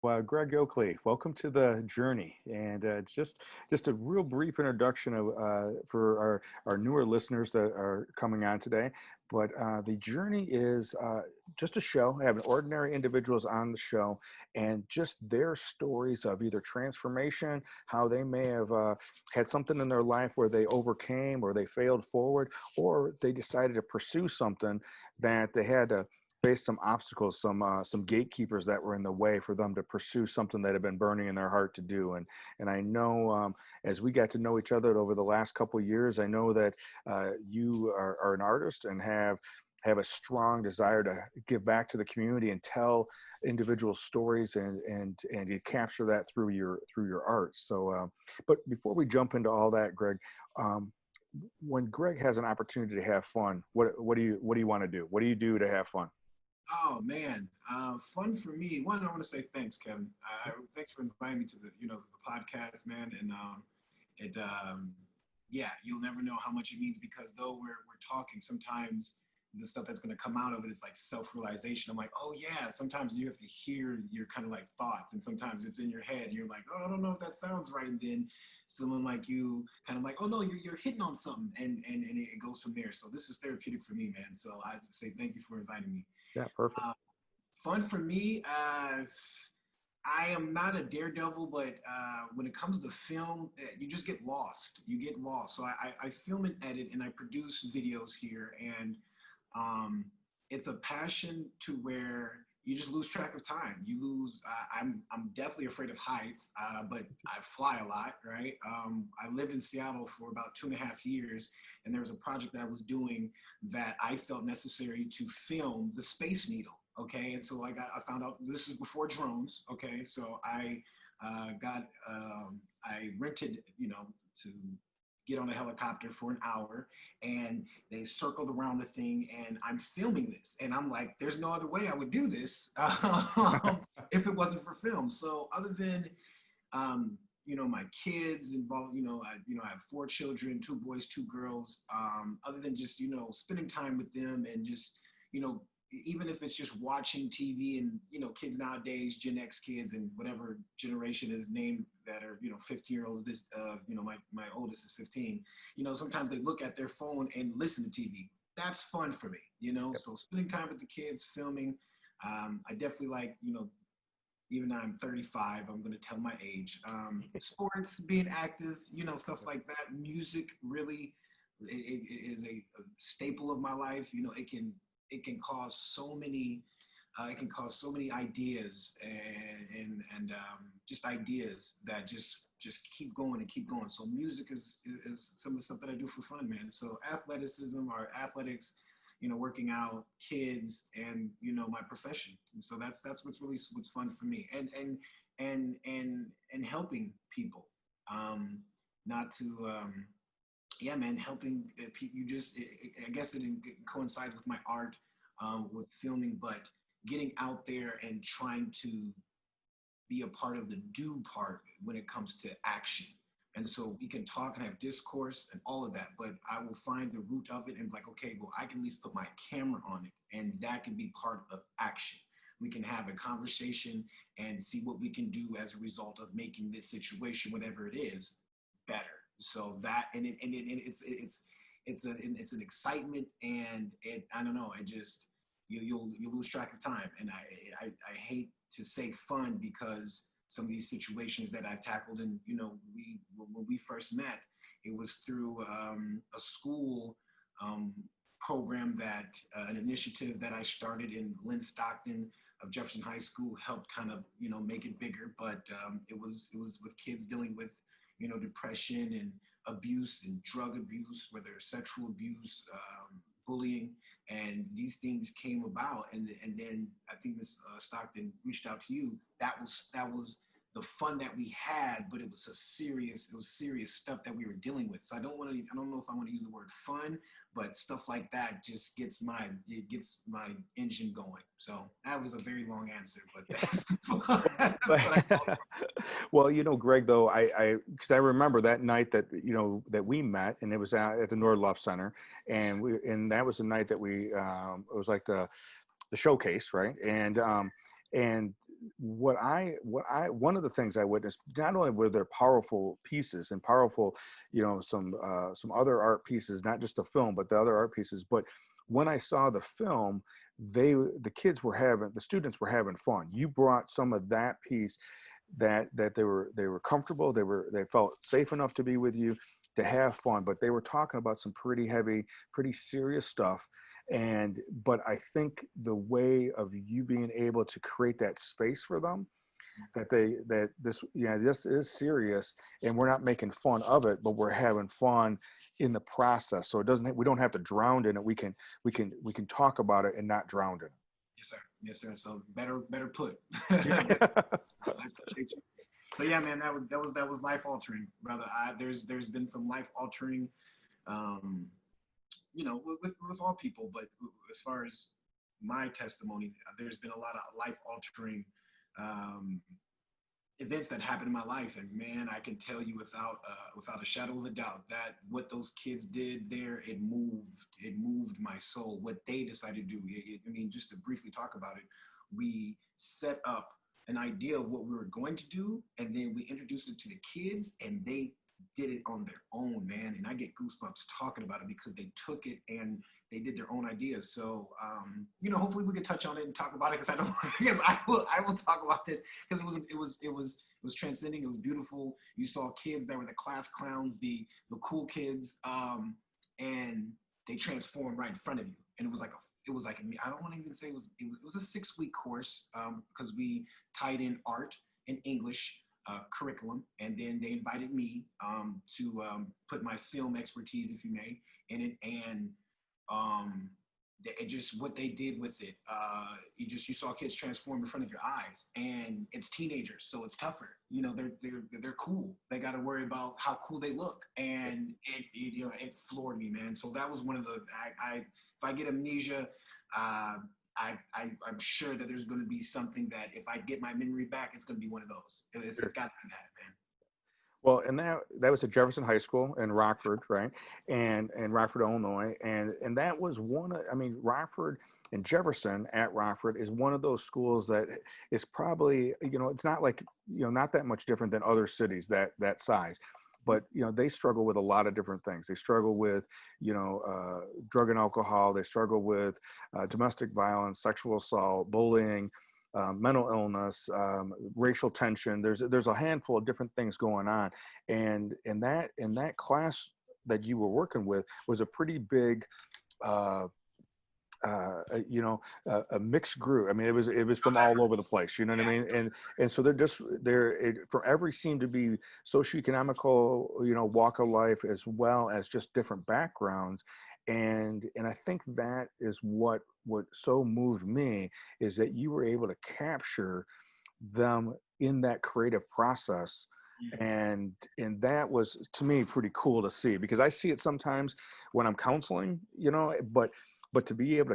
Greg Yokley, welcome to the journey. And just a real brief introduction for our newer listeners that are coming on today. But the journey is just a show, having ordinary individuals on the show and just their stories of either transformation, how they may have had something in their life where they overcame or they failed forward, or they decided to pursue something that they had to face some obstacles, some gatekeepers that were in the way for them to pursue something that had been burning in their heart to do. And I know as we got to know each other over the last couple of years, I know that you are an artist and have a strong desire to give back to the community and tell individual stories and you capture that through your art. So, but before we jump into all that, Greg, um, when Greg has an opportunity to have fun, what do you want to do? What do you do to have fun? Oh man, fun for me. One, I want to say thanks, Kevin. Thanks for inviting me to the podcast, man. And it yeah, you'll never know how much it means because though we're talking, sometimes the stuff that's going to come out of it is like self-realization. I'm like, oh yeah. Sometimes you have to hear your kind of like thoughts, and sometimes it's in your head. You're like, oh, I don't know if that sounds right. And then someone like you kind of like, oh no, you're hitting on something, and it goes from there. So this is therapeutic for me, man. So I just say thank you for inviting me. Yeah, perfect. Uh, Fun for me. I am not a daredevil, but when it comes to film, you just get lost. You get lost. So I film and edit, and I produce videos here, and um, it's a passion to where you just lose track of time. You lose. I'm definitely afraid of heights, but I fly a lot, right? I lived in Seattle for about 2.5 years, and there was a project that I was doing that I felt necessary to film the Space Needle. Okay, and so I found out this is before drones. Okay, so I rented, to get on a helicopter for an hour, and they circled around the thing, and I'm filming this, and I'm like, there's no other way I would do this if it wasn't for film. So other than my kids involved, I have 4 children, 2 boys, 2 girls. Other than just spending time with them and just you know even if it's just watching TV, and kids nowadays, Gen X kids and whatever generation is named that are 15-year-olds. This my oldest is 15. Sometimes they look at their phone and listen to TV. That's fun for me. Yep. So spending time with the kids, filming. I definitely like even though I'm 35, I'm going to tell my age. Sports, being active, stuff like that. Music really it is a staple of my life. It can cause so many ideas and just ideas that just keep going and keep going. So music is some of the stuff that I do for fun, man. So athleticism or athletics, working out, kids, and my profession. And so that's what's fun for me, and helping people. Not to Yeah, man, helping people. I guess it coincides with my art, with filming, but getting out there and trying to be a part of the do part when it comes to action. And so we can talk and have discourse and all of that, but I will find the root of it and be like, okay, well, I can at least put my camera on it, and that can be part of action. We can have a conversation and see what we can do as a result of making this situation, whatever it is, better. So that it's an excitement, and I don't know, you lose track of time, and I hate to say fun because some of these situations that I've tackled, and we when we first met, it was through a school um, program that an initiative that I started in Lynn Stockton of Jefferson High School helped kind of make it bigger, but it was with kids dealing with depression and abuse and drug abuse, whether sexual abuse, bullying, and these things came about, and then I think Miss Stockton reached out to you. That was the fun that we had, but it was serious stuff that we were dealing with. So I don't know if I want to use the word fun, but stuff like that just gets my engine going. So that was a very long answer, but that's what I call it. Well, Greg, though, because I remember that night that that we met, and it was at the Nordloff Center, and that was the night that it was like the showcase, right? And one of the things I witnessed, not only were there powerful pieces and powerful, some other art pieces, not just the film, but the other art pieces, but when I saw the film, the students were having fun. You brought some of that piece that they were comfortable, they felt safe enough to be with you, to have fun, but they were talking about some pretty heavy, pretty serious stuff. And but I think the way of you being able to create that space for them, this is serious, and we're not making fun of it, but we're having fun in the process. So we don't have to drown in it. We can talk about it and not drown in it. Yes, sir. Yes, sir. So better put. Yeah. I appreciate you. So yeah, man, that was life altering, brother. There's been some life altering, um, with all people, but as far as my testimony, there's been a lot of life altering um, events that happened in my life, and man, I can tell you without a shadow of a doubt that what those kids did there, it moved my soul. What they decided to do, I mean, just to briefly talk about it, we set up an idea of what we were going to do, and then we introduced it to the kids, and they did it on their own, man. And I get goosebumps talking about it because they took it and they did their own ideas. So, hopefully we can touch on it and talk about it, because I don't, because I will talk about this, because it was transcending. It was beautiful. You saw kids that were the class clowns, the cool kids, and they transformed right in front of you. And I don't want to even say it was a 6-week course, because we tied in art and English curriculum, and then they invited me to put my film expertise, if you may, in it. And it just, what they did with it, you saw kids transform in front of your eyes, and it's teenagers, so it's tougher. They're cool. They got to worry about how cool they look, and it floored me, man. So that was one of the if I get amnesia, I'm sure that there's going to be something that, if I get my memory back, it's going to be one of those. It's got to be that, man. Well, and that was at Jefferson High School in Rockford, right? And Rockford, Illinois, and that was I mean, Rockford and Jefferson at Rockford is one of those schools that is probably, it's not like, not that much different than other cities that size. But they struggle with a lot of different things. They struggle with drug and alcohol. They struggle with domestic violence, sexual assault, bullying, mental illness, racial tension. There's a handful of different things going on, and in that class that you were working with was a pretty big. Uh, a mixed group. I mean, it was from all over the place. You know what I mean? And so for every seemed to be socioeconomical, walk of life, as well as just different backgrounds. And I think that is what so moved me, is that you were able to capture them in that creative process. And that was, to me, pretty cool to see, because I see it sometimes when I'm counseling, but to be able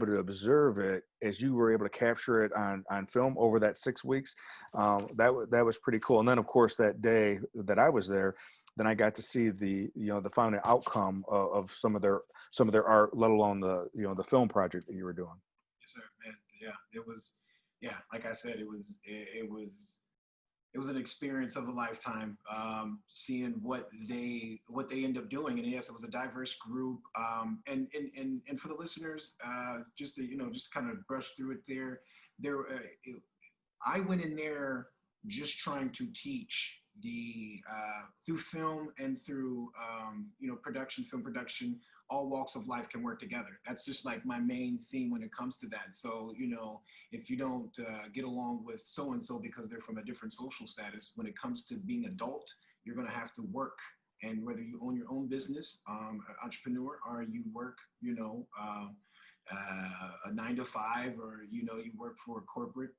to observe it as you were able to capture it on film over that 6 weeks, that was pretty cool. And then, of course, that day that I was there, then I got to see the final outcome of some of their art, let alone the film project that you were doing. Yes, sir, man. Yeah, it was. Yeah, like I said, it was an experience of a lifetime, seeing what they end up doing. And yes, it was a diverse group. And for the listeners, just to just kind of brush through it I went in there just trying to teach through film and through film production. All walks of life can work together. That's just like my main theme when it comes to that. So if you don't get along with so and so because they're from a different social status, when it comes to being adult, you're going to have to work. And whether you own your own business, entrepreneur, or you work, a 9 to 5, or you work for a corporate,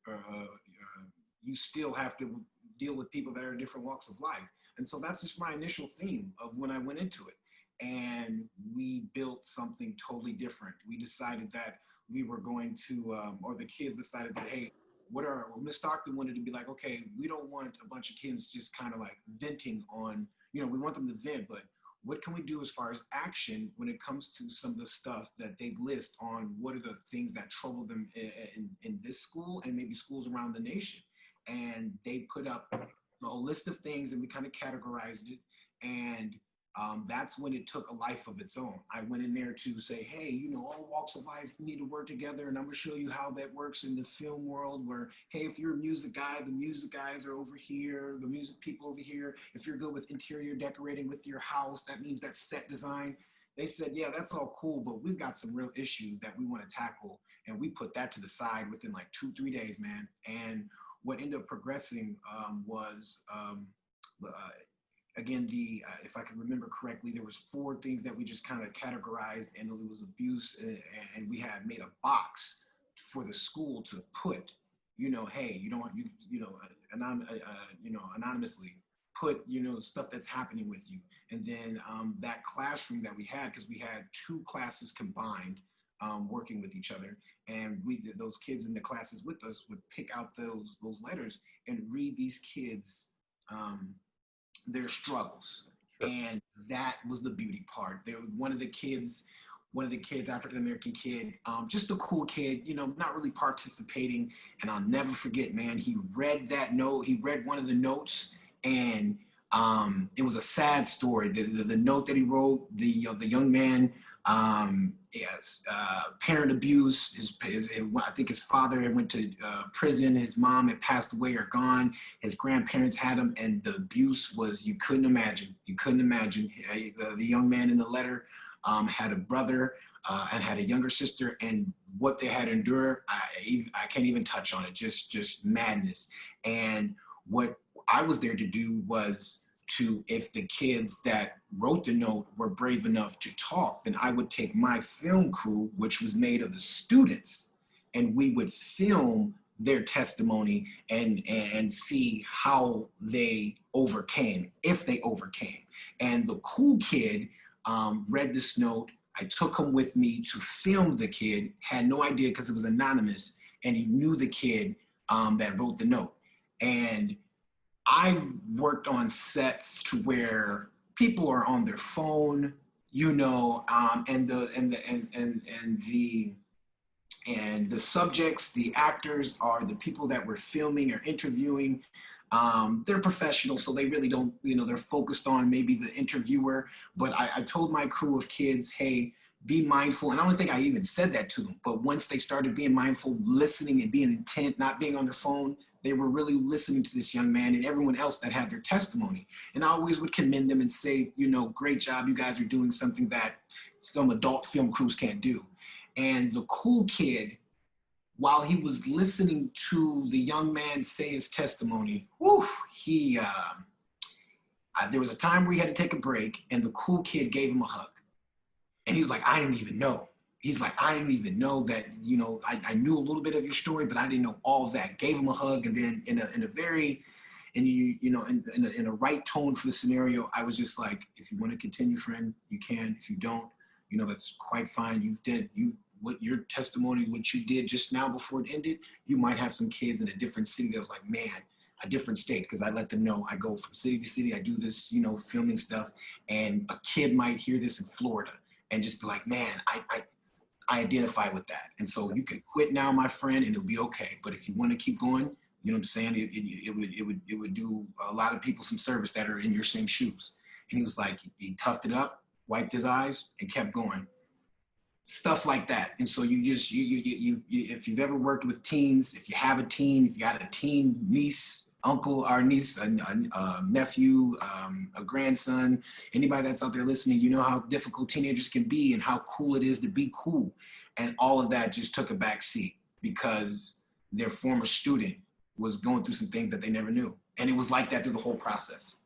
you still have to deal with people that are in different walks of life. And so that's just my initial theme of when I went into it. And we built something totally different. We decided that we were going to, or the kids decided that, hey, Miss Stockton wanted to be like, okay, we don't want a bunch of kids just kind of like venting on, we want them to vent, but what can we do as far as action when it comes to some of the stuff that they list on what are the things that trouble them in this school and maybe schools around the nation. And they put up a list of things and we kind of categorized it. And that's when it took a life of its own. I went in there to say, hey, you know, all walks of life need to work together. And I'm going to show you how that works in the film world where, hey, if you're a music guy, the music guys are over here, the music people over here. If you're good with interior decorating with your house, that means that's set design. They said, yeah, that's all cool, but we've got some real issues that we want to tackle. And we put that to the side within like 2-3 days, man. And what ended up progressing was again, if I can remember correctly, there was 4 things that we just kind of categorized, and it was abuse, and we had made a box for the school to put, you know, hey, you don't want you know, anonymously put, you know, stuff that's happening with you, and then that classroom that we had, because we had 2 classes combined. Working with each other, and those kids in the classes with us would pick out those letters and read these kids their struggles. Sure. And that was the beauty part. There was one of the kids, African American kid, just a cool kid, you know, not really participating. And I'll never forget, man, he read that note. He read one of the notes, and it was a sad story. The note that he wrote, the young man, yes, parent abuse. I think his father had went to prison. His mom had passed away or gone. His grandparents had him, and the abuse was, you couldn't imagine. You couldn't imagine. The young man in the letter had a brother and had a younger sister, and what they had endured, I can't even touch on it. Just madness. And what I was there to do was if the kids that wrote the note were brave enough to talk, then I would take my film crew, which was made of the students, and we would film their testimony and see how they overcame, if they overcame. And the cool kid read this note. I took him with me to film the kid, had no idea because it was anonymous, and he knew the kid that wrote the note. And I've worked on sets to where people are on their phone, you know, and the subjects, the actors are the people that we're filming or interviewing. They're professionals, so they really don't, you know, they're focused on maybe the interviewer. But I told my crew of kids, hey, be mindful. And I don't think I even said that to them, but once they started being mindful, listening and being intent, not being on their phone, they were really listening to this young man and everyone else that had their testimony. And I always would commend them and say, you know, great job. You guys are doing something that some adult film crews can't do. And the cool kid, while he was listening to the young man say his testimony, whew, there was a time where he had to take a break, and the cool kid gave him a hug. And he was like, I didn't even know. He's like, I didn't even know that, you know, I knew a little bit of your story, but I didn't know all of that. Gave him a hug, and then in a right tone for the scenario, I was just like, if you want to continue, friend, you can. If you don't, you know, that's quite fine. What your testimony, what you did just now before it ended, you might have some kids in a different city that was like, man, a different state, because I let them know I go from city to city, I do this, you know, filming stuff, and a kid might hear this in Florida and just be like, man, I identify with that. And so you can quit now, my friend, and it'll be okay. But if you want to keep going, you know what I'm saying? It would do a lot of people some service that are in your same shoes. And he was like, he toughed it up, wiped his eyes, and kept going. Stuff like that. And so if you've ever worked with teens, if you have a teen, if you got a teen niece, uncle or niece, a nephew, a grandson, anybody that's out there listening, you know how difficult teenagers can be and how cool it is to be cool. And all of that just took a back seat because their former student was going through some things that they never knew. And it was like that through the whole process.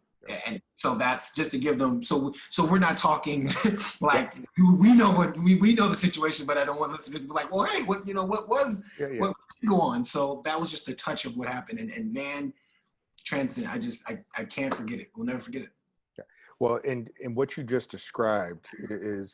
And so that's just to give them, so we're not talking like, we know the situation, but I don't want listeners to be like, well, hey, what did go on? So that was just a touch of what happened. And man, transcend, I can't forget it. We'll never forget it. Yeah. Well, and what you just described is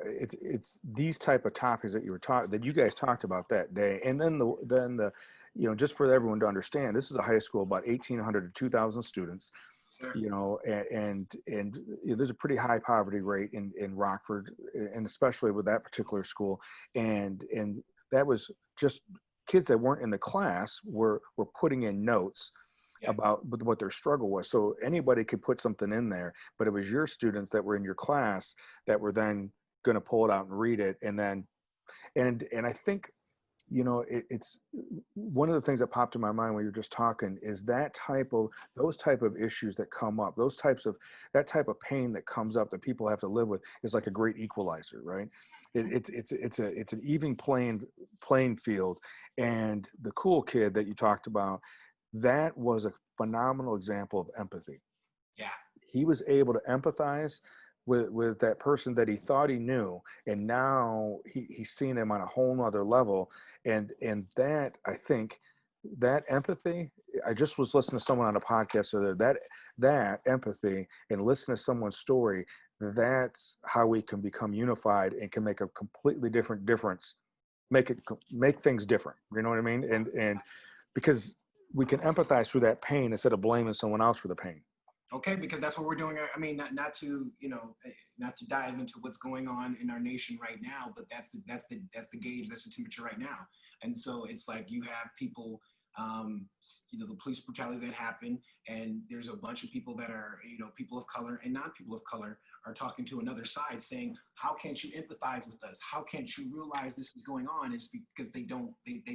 it's these type of topics that that you guys talked about that day. And then the, you know, just for everyone to understand, this is a high school, about 1,800 to 2,000 students. Sir. you know, and you know, there's a pretty high poverty rate in Rockford, and especially with that particular school, and that was just kids that weren't in the class were putting in notes Yeah. about what their struggle was. So anybody could put something in there, but it was your students that were in your class that were then going to pull it out and read it, and then and I think, you know, it's one of the things that popped in my mind when you're just talking is that type of those type of issues that come up, those types of that type of pain that comes up that people have to live with is like a great equalizer, right? It's an even playing field. And the cool kid that you talked about, that was a phenomenal example of empathy. Yeah. He was able to empathize with that person that he thought he knew, and now he's seen him on a whole nother level. And that, I think, that empathy, I just was listening to someone on a podcast the other, that empathy and listening to someone's story, that's how we can become unified and can make a completely different difference, make things different, you know what I mean? And because we can empathize through that pain instead of blaming someone else for the pain. Okay, because that's what we're doing. I mean, not to, you know, not to dive into what's going on in our nation right now, but that's the gauge, that's the temperature right now. And so it's like you have people, you know, the police brutality that happened, and there's a bunch of people that are, you know, people of color and non people of color are talking to another side saying, how can't you empathize with us? How can't you realize this is going on? It's because they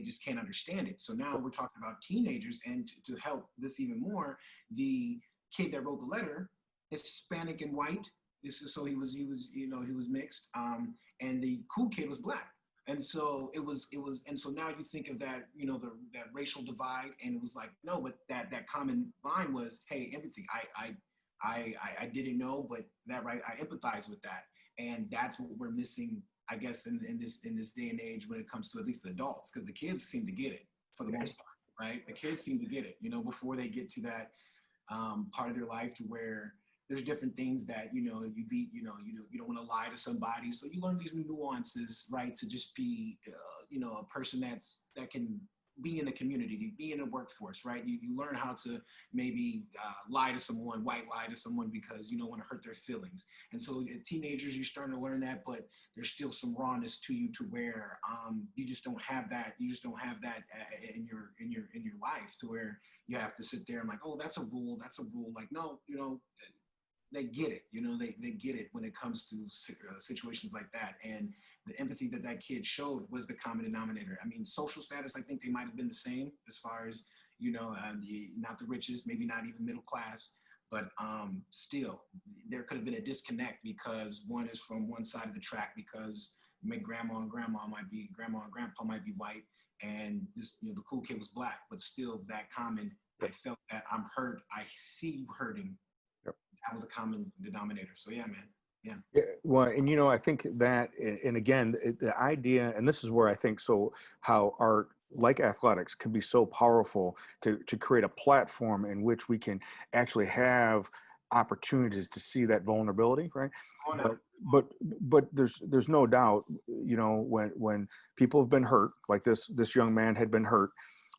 just can't understand it. So now we're talking about teenagers, and to help this even more, the kid that wrote the letter is Hispanic and white. This is, so he was you know, he was mixed. And the cool kid was black. And so and so now you think of that, you know, that racial divide, and it was like, no, but that common line was, hey, empathy. I didn't know, but that, right, I empathize with that. And that's what we're missing, I guess, in this day and age when it comes to at least the adults, because the kids seem to get it for the most part, right? The kids seem to get it, you know, before they get to that part of their life to where there's different things that, you know, you don't want to lie to somebody, so you learn these nuances, right, to just be you know, a person that can be in the community, be in the workforce, right? You learn how to maybe lie to someone, white lie to someone, because you don't want to hurt their feelings. And so teenagers, you're starting to learn that, but there's still some rawness to you, to where you just don't have that. You just don't have that in your life, to where you have to sit there and like, oh, that's a rule. That's a rule. Like, no, you know, they get it. You know, they get it when it comes to situations like that. And the empathy that kid showed was the common denominator. I mean, social status, I think they might have been the same as far as, you know, not the richest, maybe not even middle class, but still, there could have been a disconnect because one is from one side of the track, because my grandma and grandpa might be white, and this, you know, the cool kid was black, but still that common, I felt that I'm hurt, I see you hurting. That was a common denominator. So yeah, man. Yeah. Yeah, well, and you know, I think that, and again, the idea, and this is where I think so, how art, like athletics, can be so powerful to create a platform in which we can actually have opportunities to see that vulnerability, right? Come on But now. but but there's no doubt, you know, when people have been hurt, like this young man had been hurt,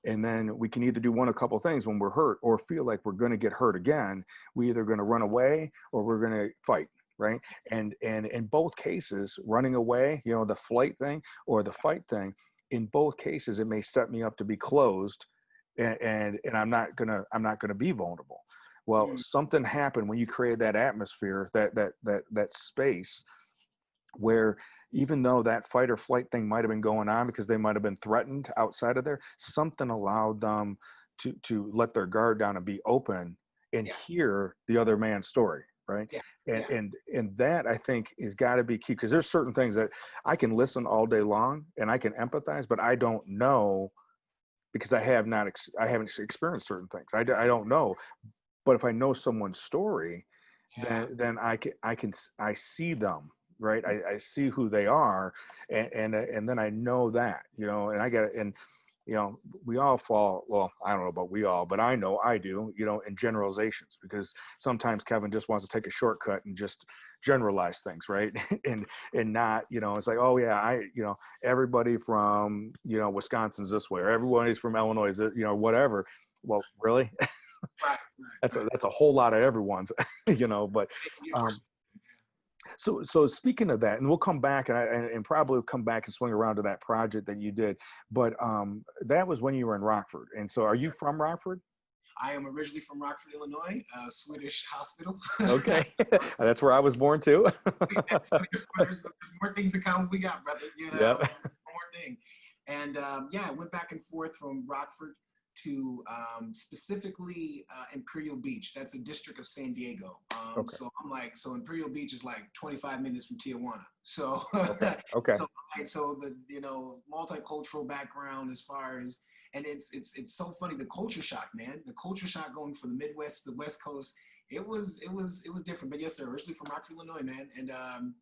and then we can either do one of a couple of things when we're hurt, or feel like we're going to get hurt again. We either going to run away or we're going to fight, right? And in both cases, running away, you know, the flight thing or the fight thing, in both cases it may set me up to be closed, and I'm not gonna be vulnerable. Well, Mm, something happened when you create that atmosphere, that space, where even though that fight or flight thing might have been going on because they might have been threatened outside of there, something allowed them to let their guard down and be open and yeah. hear the other man's story, right? Yeah. and Yeah. and and that, I think, is got to be key, because there's certain things that I can listen all day long and I can empathize, but I don't know, because I haven't experienced certain things. I don't know. But if I know someone's story, Yeah. then I see them, right? I see who they are, and then I know that, you know, and I got, and you know, we all fall, well, I don't know about we all, but I know I do, you know, in generalizations, because sometimes Kevin just wants to take a shortcut and just generalize things, right? and not, you know, it's like, oh yeah, you know, everybody from, you know, Wisconsin's this way, or everybody's from Illinois, you know, whatever. Well, really? Right. that's a whole lot of everyone's, you know. But um, so speaking of that, and we'll come back and probably come back and swing around to that project that you did. But that was when you were in Rockford, and so are you from Rockford? I am originally from Rockford, Illinois, a Swedish hospital. Okay, that's where I was born too. So there's more things in common we got, brother. You know, Yep. one more thing. And yeah, I went back and forth from Rockford to specifically Imperial Beach. That's a district of San Diego. Okay. So I'm like, so Imperial Beach is like 25 minutes from Tijuana. So, Okay. Okay. so, so the multicultural background as far as, and it's so funny, the culture shock, man. The culture shock going from the Midwest to the West Coast. It was different, but yes, sir. Originally from Rockford, Illinois, man, and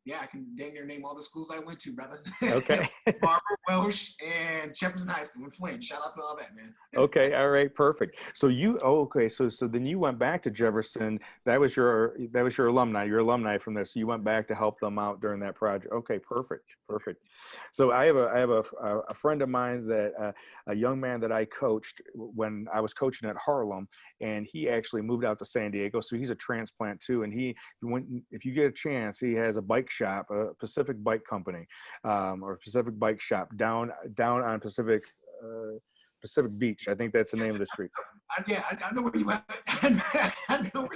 yeah, I can dang near name all the schools I went to, brother. Okay. Barbara Welsh and Jefferson High School in Flint. Shout out to all that, man. Okay, all right, perfect. So okay, so then you went back to Jefferson. That was your alumni, your alumni from there. So you went back to help them out during that project. Okay, perfect, perfect. So I have a friend of mine that a young man that I coached when I was coaching at Harlem, and he actually moved out to San Diego. So he's a transplant too, and if you get a chance, he has a bike shop, a Pacific Bike Company, or Pacific Bike Shop down on Pacific Beach. I think that's the name of the street. I know where you at. I know.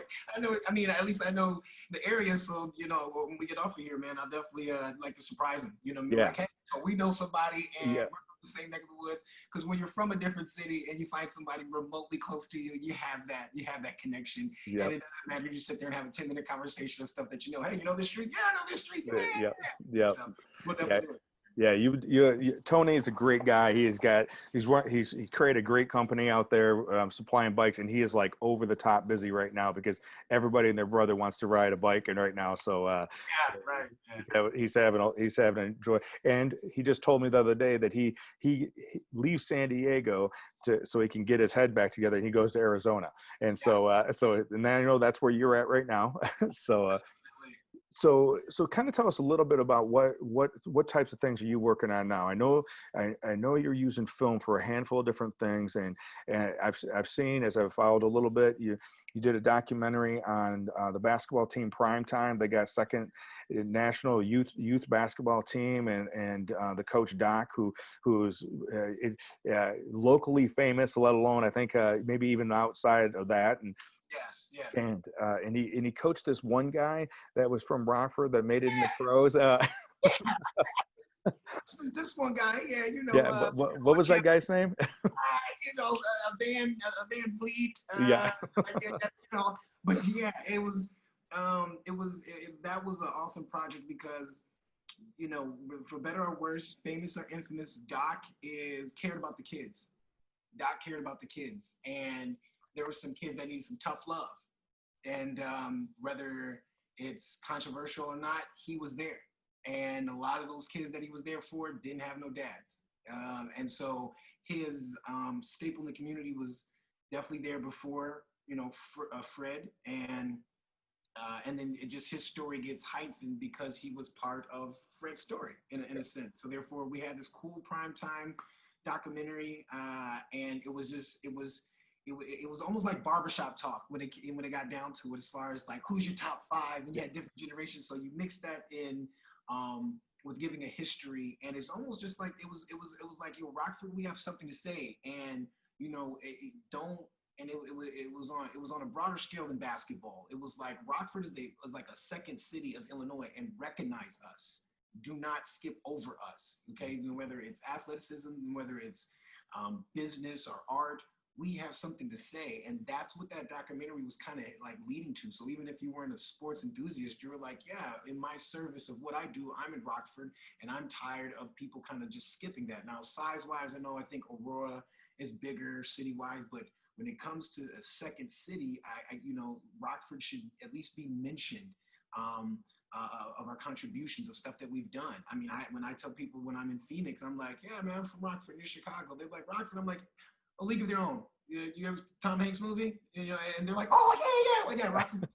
I mean, at least I know the area. So when we get off of here, man, I'll definitely like to surprise him. Yeah. Like, hey, so we know somebody, and Yeah. we're from the same neck of the woods. Because when you're from a different city and you find somebody remotely close to you, you have that connection. And Yep. it doesn't matter. You just sit there and have a 10-minute conversation of stuff that hey, you know this street? Yeah, I know this street. Yeah. Yep. Yep. So we'll Yeah. definitely do it. Yeah, Tony is a great guy. He created a great company out there supplying bikes, and he is like over the top busy right now because everybody and their brother wants to ride a bike, and right now, so Yeah, right. Yeah. he's having a joy. And he just told me the other day that he leaves San Diego so he can get his head back together, and he goes to Arizona, and and now that's where you're at right now. so. So kind of tell us a little bit about what types of things are you working on now? I know you're using film for a handful of different things, and I've seen, as I've followed a little bit, you did a documentary on the basketball team Prime Time. They got second national youth basketball team, and the coach Doc, who's locally famous, let alone I think maybe even outside of that. Yes, yes. And he coached this one guy that was from Rockford that made it in the pros. This one guy, yeah, Yeah, what was that guy's name? a van bleed, Yeah. yeah, but yeah, that was an awesome project because, for better or worse, famous or infamous, Doc is cared about the kids. Doc cared about the kids, and there were some kids that needed some tough love, and whether it's controversial or not, he was there. And a lot of those kids that he was there for didn't have no dads. And so his staple in the community was definitely there before, Fred. And then his story gets heightened because he was part of Fred's story in a sense. So therefore, we had this cool primetime documentary, and it was almost like barbershop talk when it got down to it, as far as like who's your top five, and you had different generations. So you mix that in with giving a history, and it's almost just like it was like, Rockford, we have something to say, and don't. And it was on a broader scale than basketball. It was like Rockford is like a second city of Illinois, and recognize us. Do not skip over us. Okay, whether it's athleticism, whether it's business or art, we have something to say. And that's what that documentary was kind of like leading to. So even if you weren't a sports enthusiast, you were like, yeah, in my service of what I do, I'm in Rockford, and I'm tired of people kind of just skipping that. Now, size-wise, I think Aurora is bigger city-wise, but when it comes to a second city, Rockford should at least be mentioned. Of our contributions of stuff that we've done. I mean, when I tell people when I'm in Phoenix, I'm like, yeah, man, I'm from Rockford, near Chicago. They're like, Rockford. I'm like, A League of Their Own. You have Tom Hanks movie? And they're like, oh, yeah. Like, yeah, Rockford.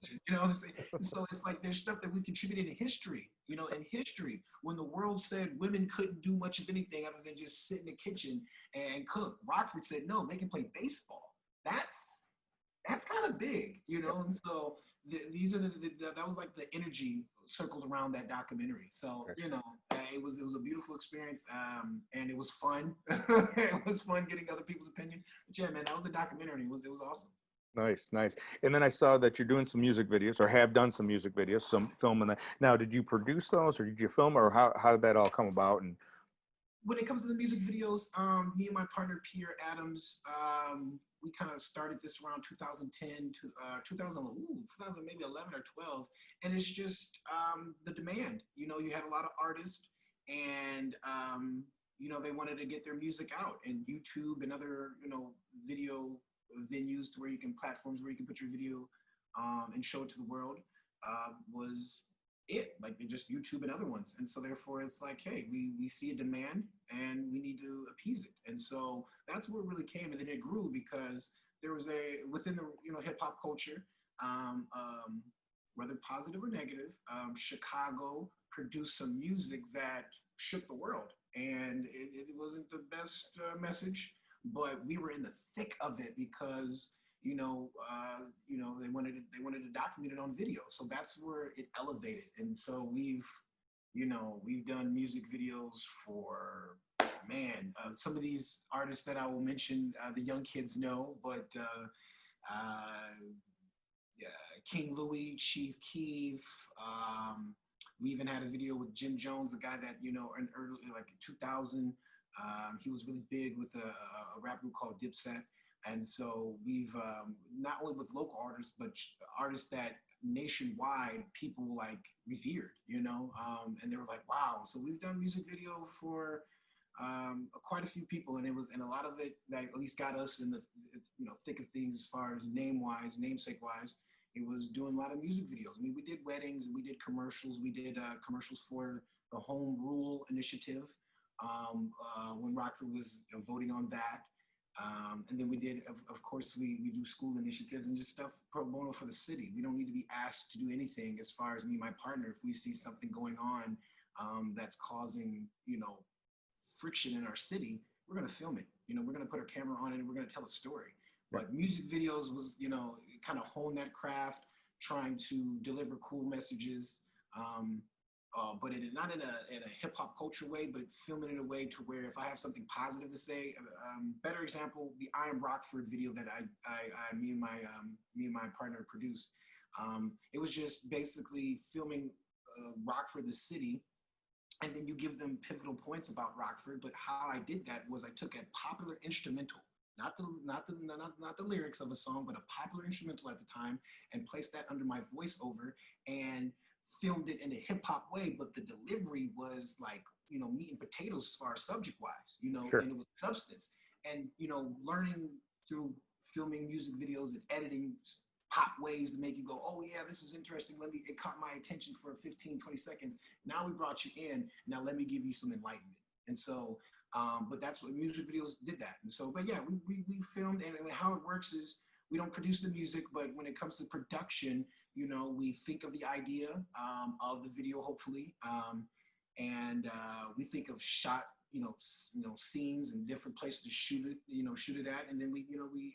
So it's like there's stuff that we contributed in history. In history, when the world said women couldn't do much of anything other than just sit in the kitchen and cook, Rockford said, no, they can play baseball. That's that's kind of big, you know. And so these are that was like the energy circled around that documentary. So Okay. you know, it was a beautiful experience, and it was fun. It was fun getting other people's opinion. But yeah, man, that was the documentary. It was awesome. Nice, nice. And then I saw that you're doing some music videos, or have done some music videos, some filming that. Now, did you produce those, or did you film, or how did that all come about? And When it comes to the music videos, me and my partner Pierre Adams, we kind of started this around 2010 to 2000 maybe 11 or 12, and it's just the demand. You know, you had a lot of artists, and they wanted to get their music out, and YouTube and other video venues to where you can platforms where you can put your video and show it to the world was it, like just YouTube and other ones. And so therefore it's like, hey, we see a demand and we need to appease it. And so that's where it really came. And then it grew because there was within the hip hop culture, um, um, whether positive or negative, Chicago produced some music that shook the world. And it wasn't the best message, but we were in the thick of it because they wanted to document it on video. So that's where it elevated. And so we've done music videos for, man, some of these artists that I will mention, the young kids know, but yeah, King Louis, Chief Keef. We even had a video with Jim Jones, a guy that in early like 2000. He was really big with a rap group called Dipset. And so we've not only with local artists, but artists that nationwide people like revered, and they were like, wow. So we've done music video for quite a few people, and a lot of it that at least got us in the thick of things as far as namesake wise. It was doing a lot of music videos. I mean, we did weddings, we did commercials, we did commercials for the Home Rule Initiative when Rockford was voting on that. And then we did, of course, we do school initiatives and just stuff pro bono for the city. We don't need to be asked to do anything as far as me and my partner. If we see something going on that's causing, friction in our city, we're going to film it. We're going to put our camera on it and we're going to tell a story. right. But music videos was, kind of hone that craft, trying to deliver cool messages. But not in a hip hop culture way, but film it in a way to where if I have something positive to say, better example, the I Am Rockford video that me and my partner produced. It was just basically filming Rockford, the city, and then you give them pivotal points about Rockford. But how I did that was I took a popular instrumental, not the lyrics of a song, but a popular instrumental at the time, and placed that under my voiceover and filmed it in a hip hop way. But the delivery was like meat and potatoes as far as subject wise, Sure. and it was substance. And learning through filming music videos and editing pop ways to make you go, oh yeah, this is interesting. It caught my attention for 15, 20 seconds. Now we brought you in. Now let me give you some enlightenment. And so, but that's what music videos did that. And so, but yeah, we filmed, and how it works is we don't produce the music, but when it comes to production, we think of the idea of the video, hopefully, and we think of shot, scenes and different places to shoot it at, and then we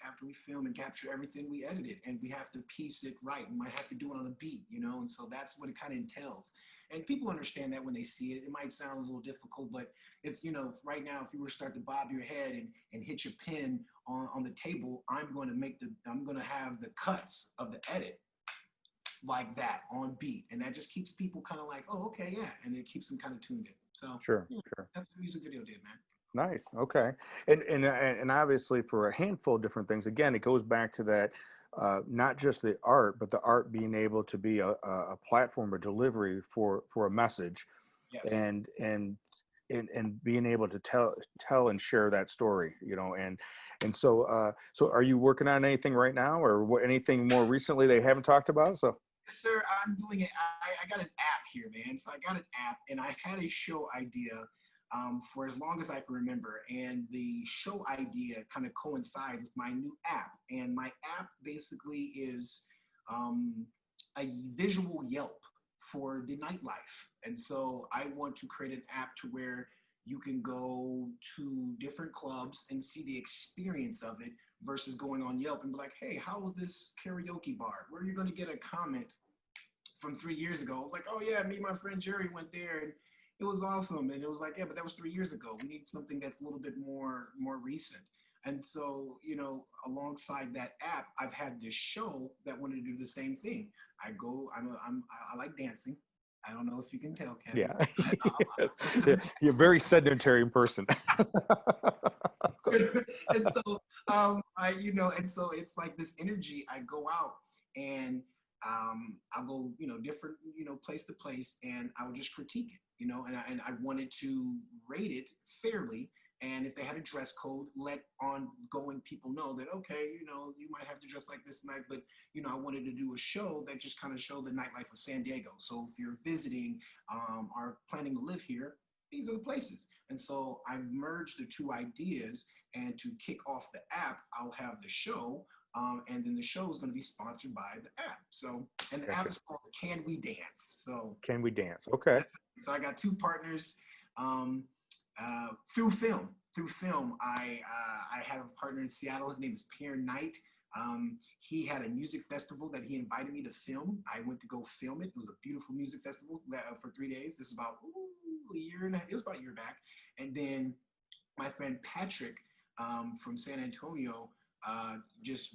after we film and capture everything, we edit it, and we have to piece it right. We might have to do it on a beat, and so that's what it kind of entails. And people understand that when they see it. It might sound a little difficult, but if right now, if you were to start to bob your head and hit your pen on the table, I'm going to have the cuts of the edit like that on beat, and that just keeps people kind of like, oh, okay, yeah, and it keeps them kind of tuned in. So Sure. yeah, Sure. that's what the music video did, man. Nice. Okay. And obviously for a handful of different things, again, it goes back to that, not just the art, but the art being able to be a platform or delivery for a message, Yes. and being able to tell and share that story, and so are you working on anything right now, or anything more recently they haven't talked about? So Yes, sir, I'm doing it. I got an app here, man. So I got an app, and I've had a show idea for as long as I can remember. And the show idea kind of coincides with my new app. And my app basically is um, a visual Yelp for the nightlife. And so I want to create an app to where you can go to different clubs and see the experience of it versus going on Yelp and be like, hey, how was this karaoke bar? Where are you going to get a comment from 3 years ago? I was like, oh yeah, me and my friend Jerry went there and it was awesome. And it was like, yeah, but that was 3 years ago. We need something that's a little bit more recent. And so, alongside that app, I've had this show that wanted to do the same thing. I go, I like dancing. I don't know if you can tell, Kevin. Yeah. Yeah, you're a very sedentary person. And so and so it's like this energy. I go out and I'll go, different, place to place, and I'll just critique it, and I wanted to rate it fairly. And if they had a dress code, let ongoing people know that, okay, you might have to dress like this night, but I wanted to do a show that just kind of showed the nightlife of San Diego. So if you're visiting or planning to live here, these are the places. And so I've merged the two ideas, and to kick off the app, I'll have the show, and then the show is going to be sponsored by the app. So, and the app Gotcha. is called Can We Dance? So, Can we dance? Okay. so I got two partners. Um, through film. I have a partner in Seattle. His name is Pierre Knight. He had a music festival that he invited me to film. I went to go film it. It was a beautiful music festival for 3 days. This is about a year and a half. It was about a year back. And then my friend Patrick from San Antonio,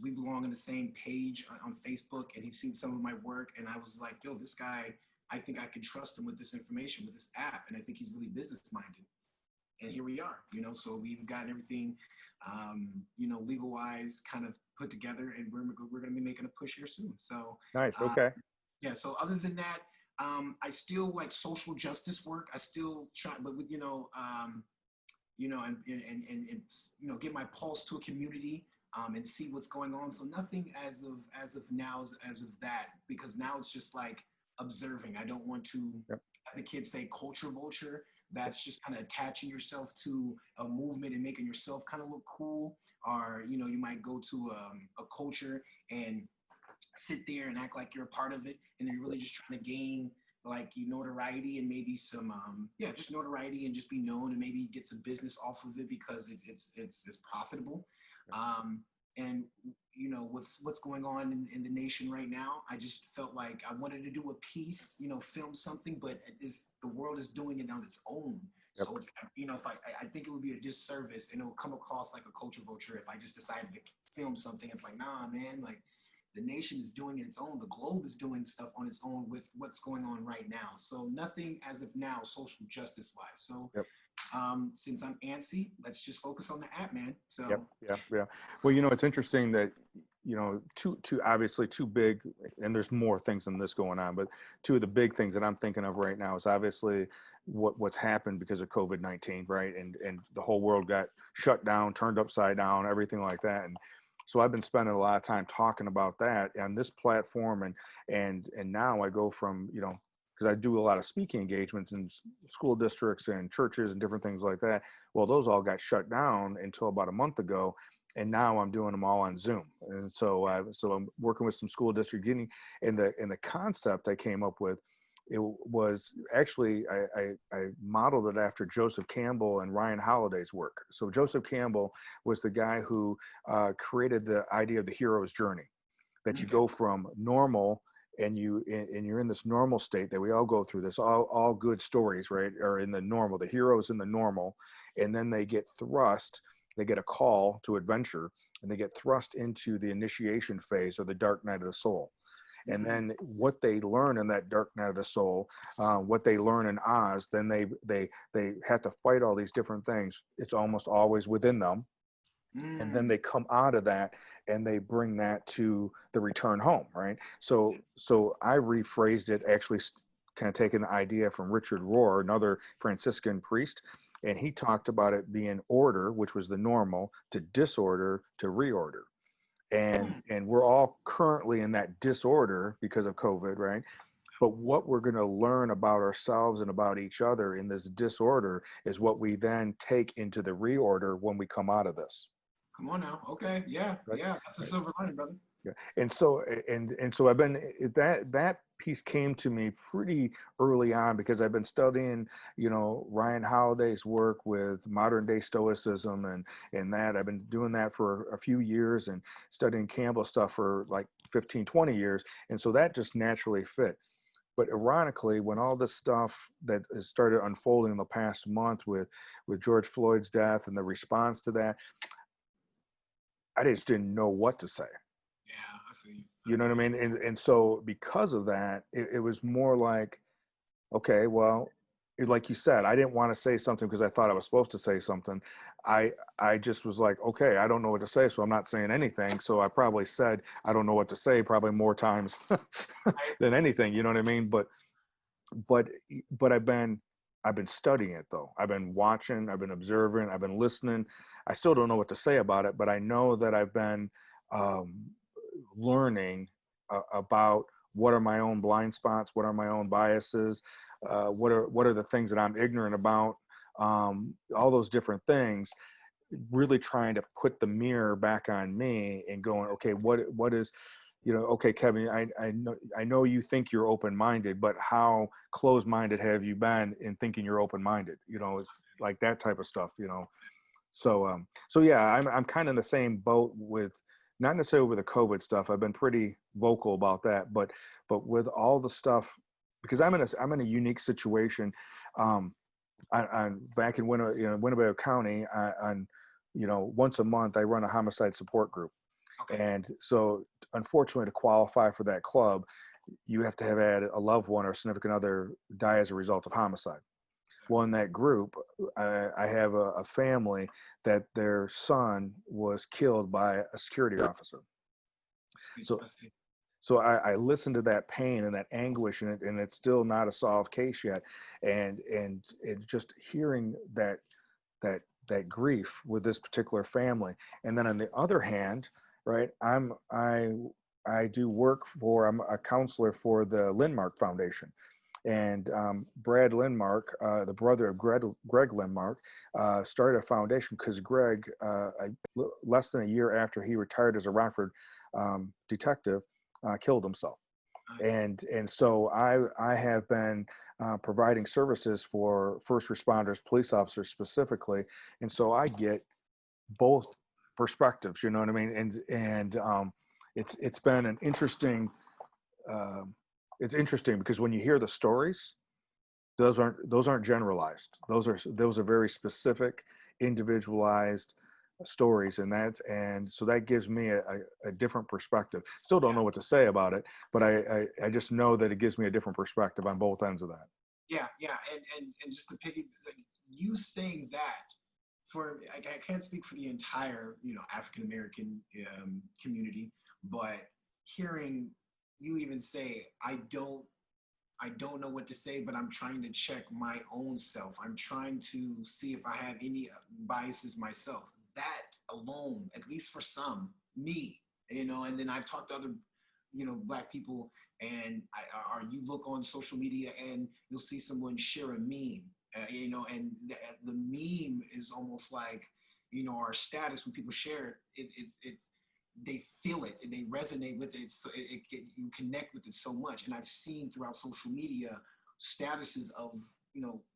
we belong on the same page on Facebook, and he's seen some of my work. And I was like, yo, this guy, I think I can trust him with this information, with this app. And I think he's really business minded. And here we are, so we've gotten everything, legal wise kind of put together, and we're going to be making a push here soon. So, Nice. Okay. yeah. So other than that, I still like social justice work. I still try, but with, and get my pulse to a community, and see what's going on. So nothing as of now, as of that, because now it's just like observing. I don't want to, Yep. as the kids say, culture vulture. That's just kind of attaching yourself to a movement and making yourself kind of look cool. Or, you might go to a culture and sit there and act like you're a part of it. And then you're really just trying to gain like notoriety and maybe some, just notoriety and just be known and maybe get some business off of it because it's profitable. And what's going on in the nation right now, I just felt like I wanted to do a piece, film something, but the world is doing it on its own. Yep. So if I think it would be a disservice and it will come across like a culture vulture if I just decided to film something. It's like, nah, man, like the nation is doing it its own. The globe is doing stuff on its own with what's going on right now. So nothing as of now, social justice wise. So Yep. Since I'm antsy, let's just focus on the app, man. So Yep. Yeah. Yeah. Well, it's interesting that, obviously two big, and there's more things than this going on, but two of the big things that I'm thinking of right now is obviously what's happened because of COVID-19, right? And the whole world got shut down, turned upside down, everything like that. And so I've been spending a lot of time talking about that on this platform, and now I go from, because I do a lot of speaking engagements in school districts and churches and different things like that. Well, those all got shut down until about a month ago, and now I'm doing them all on Zoom. And so I'm working with some school district getting, and the concept I came up with, it was actually I modeled it after Joseph Campbell and Ryan Holiday's work. So Joseph Campbell was the guy who created the idea of the hero's journey, that you go from normal, and you're in this normal state that we all go through. This all good stories, right, are in the normal. The heroes in the normal, and then they get a call to adventure, and they get thrust into the initiation phase, or the dark night of the soul. And then what they learn in that dark night of the soul, what they learn in Oz, then they have to fight all these different things. It's almost always within them. And then they come out of that and they bring that to the return home, right? So I rephrased it, actually kind of taking the idea from Richard Rohr, another Franciscan priest, and he talked about it being order, which was the normal, to disorder, to reorder. And we're all currently in that disorder because of COVID, right? But what we're going to learn about ourselves and about each other in this disorder is what we then take into the reorder when we come out of this. Come on now. Okay. Yeah. Right? Yeah. That's a silver lining, brother. Yeah. And so I've been that piece came to me pretty early on because I've been studying, Ryan Holiday's work with modern day stoicism and that I've been doing that for a few years and studying Campbell stuff for like 15, 20 years. And so that just naturally fit. But ironically, when all this stuff that has started unfolding in the past month with George Floyd's death and the response to that, I just didn't know what to say. Yeah, I feel you. I You know feel what I you. mean? And so because of that, it was more like, okay, well, like you said, I didn't want to say something because I thought I was supposed to say something. I just was like, okay, I don't know what to say, so I'm not saying anything. So I probably said I don't know what to say probably more times I than anything. You know what I mean? But but I've been studying it though. I've been watching, I've been observing, I've been listening. I still don't know what to say about it, but I know that I've been um, learning about what are my own blind spots, what are my own biases, what are the things that I'm ignorant about, all those different things. Really trying to put the mirror back on me and going, okay, what is, okay, Kevin, I know you think you're open-minded, but how closed-minded have you been in thinking you're open-minded? It's like that type of stuff. So yeah, I'm kind of in the same boat with not necessarily with the COVID stuff. I've been pretty vocal about that, but with all the stuff because I'm in a unique situation. Um, on back in Winnebago County, on once a month I run a homicide support group, okay. and so unfortunately to qualify for that club, you have to have had a loved one or significant other die as a result of homicide. Well, in that group, I have a family that their son was killed by a security officer. I see. So, I see. so I listened to that pain and that anguish, and it's still not a solved case yet. And just hearing that grief with this particular family. And then on the other hand, right, I do work for, I'm a counselor for the Lindmark Foundation. And Brad Lindmark, the brother of Greg Lindmark, started a foundation because Greg, less than a year after he retired as a Rockford detective, killed himself. I see. And so I have been providing services for first responders, police officers specifically, and so I get both perspectives. You know what I mean? And it's been an interesting. Um it's interesting because when you hear the stories, those aren't generalized. Those are very specific, individualized stories, and so that gives me a different perspective. Still don't Yeah. know what to say about it, but I just know that it gives me a different perspective on both ends of that. Yeah. Yeah. And just the piggy, like you saying that for, I can't speak for the entire, African American community, but hearing you even say, I don't know what to say, but I'm trying to check my own self. I'm trying to see if I have any biases myself. That alone, at least for some, me, and then I've talked to other, black people, and or you look on social media and you'll see someone share a meme, and the meme is almost like, our status when people share it's they feel it and they resonate with it, so you connect with it so much. And I've seen throughout social media statuses of,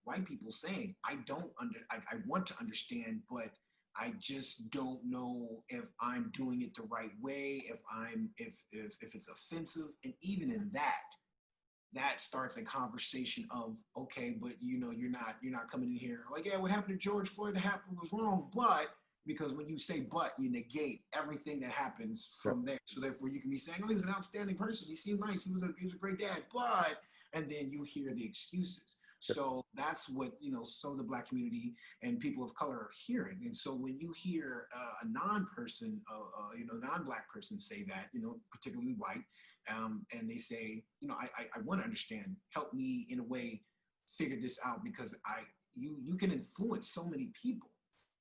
white people saying, I want to understand, but I just don't know if I'm doing it the right way, if it's offensive. And even in that starts a conversation of, okay, but you're not coming in here like, yeah, what happened to George Floyd happened was wrong, but because when you say but, you negate everything that happens Yep. from there. So therefore you can be saying, oh, he was an outstanding person, he seemed nice, he was a great dad, but, and then you hear the excuses. Yep. So that's what, some of the black community and people of color are hearing. And so when you hear a non-person, non-black person say that, particularly white, and they say, I want to understand, help me in a way figure this out, because you can influence so many people.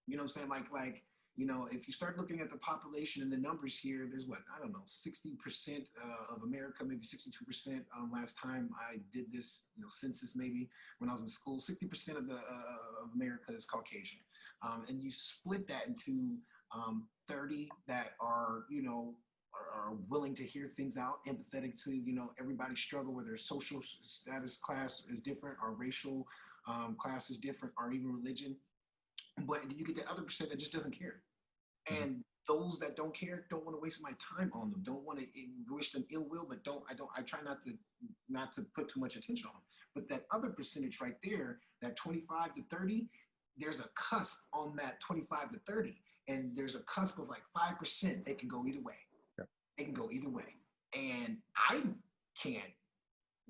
You know what I'm saying? Like, if you start looking at the population and the numbers here, there's what, I don't know, 60% of America, maybe 62%. Last time I did this, census, maybe when I was in school, 60% of America is Caucasian. And you split that into 30 that are, are willing to hear things out, empathetic to, you know, everybody's struggle, whether their social status class is different, or racial class is different, or even religion. But you get that other percent that just doesn't care. Mhm. And those that don't care don't want to waste my time on them. Don't want to wish them ill will, but I try not to put too much attention on them. But that other percentage right there, that 25 to 30, there's a cusp on that 25 to 30. And there's a cusp of like 5%. They can go either way. Yeah. They can go either way. And I can't,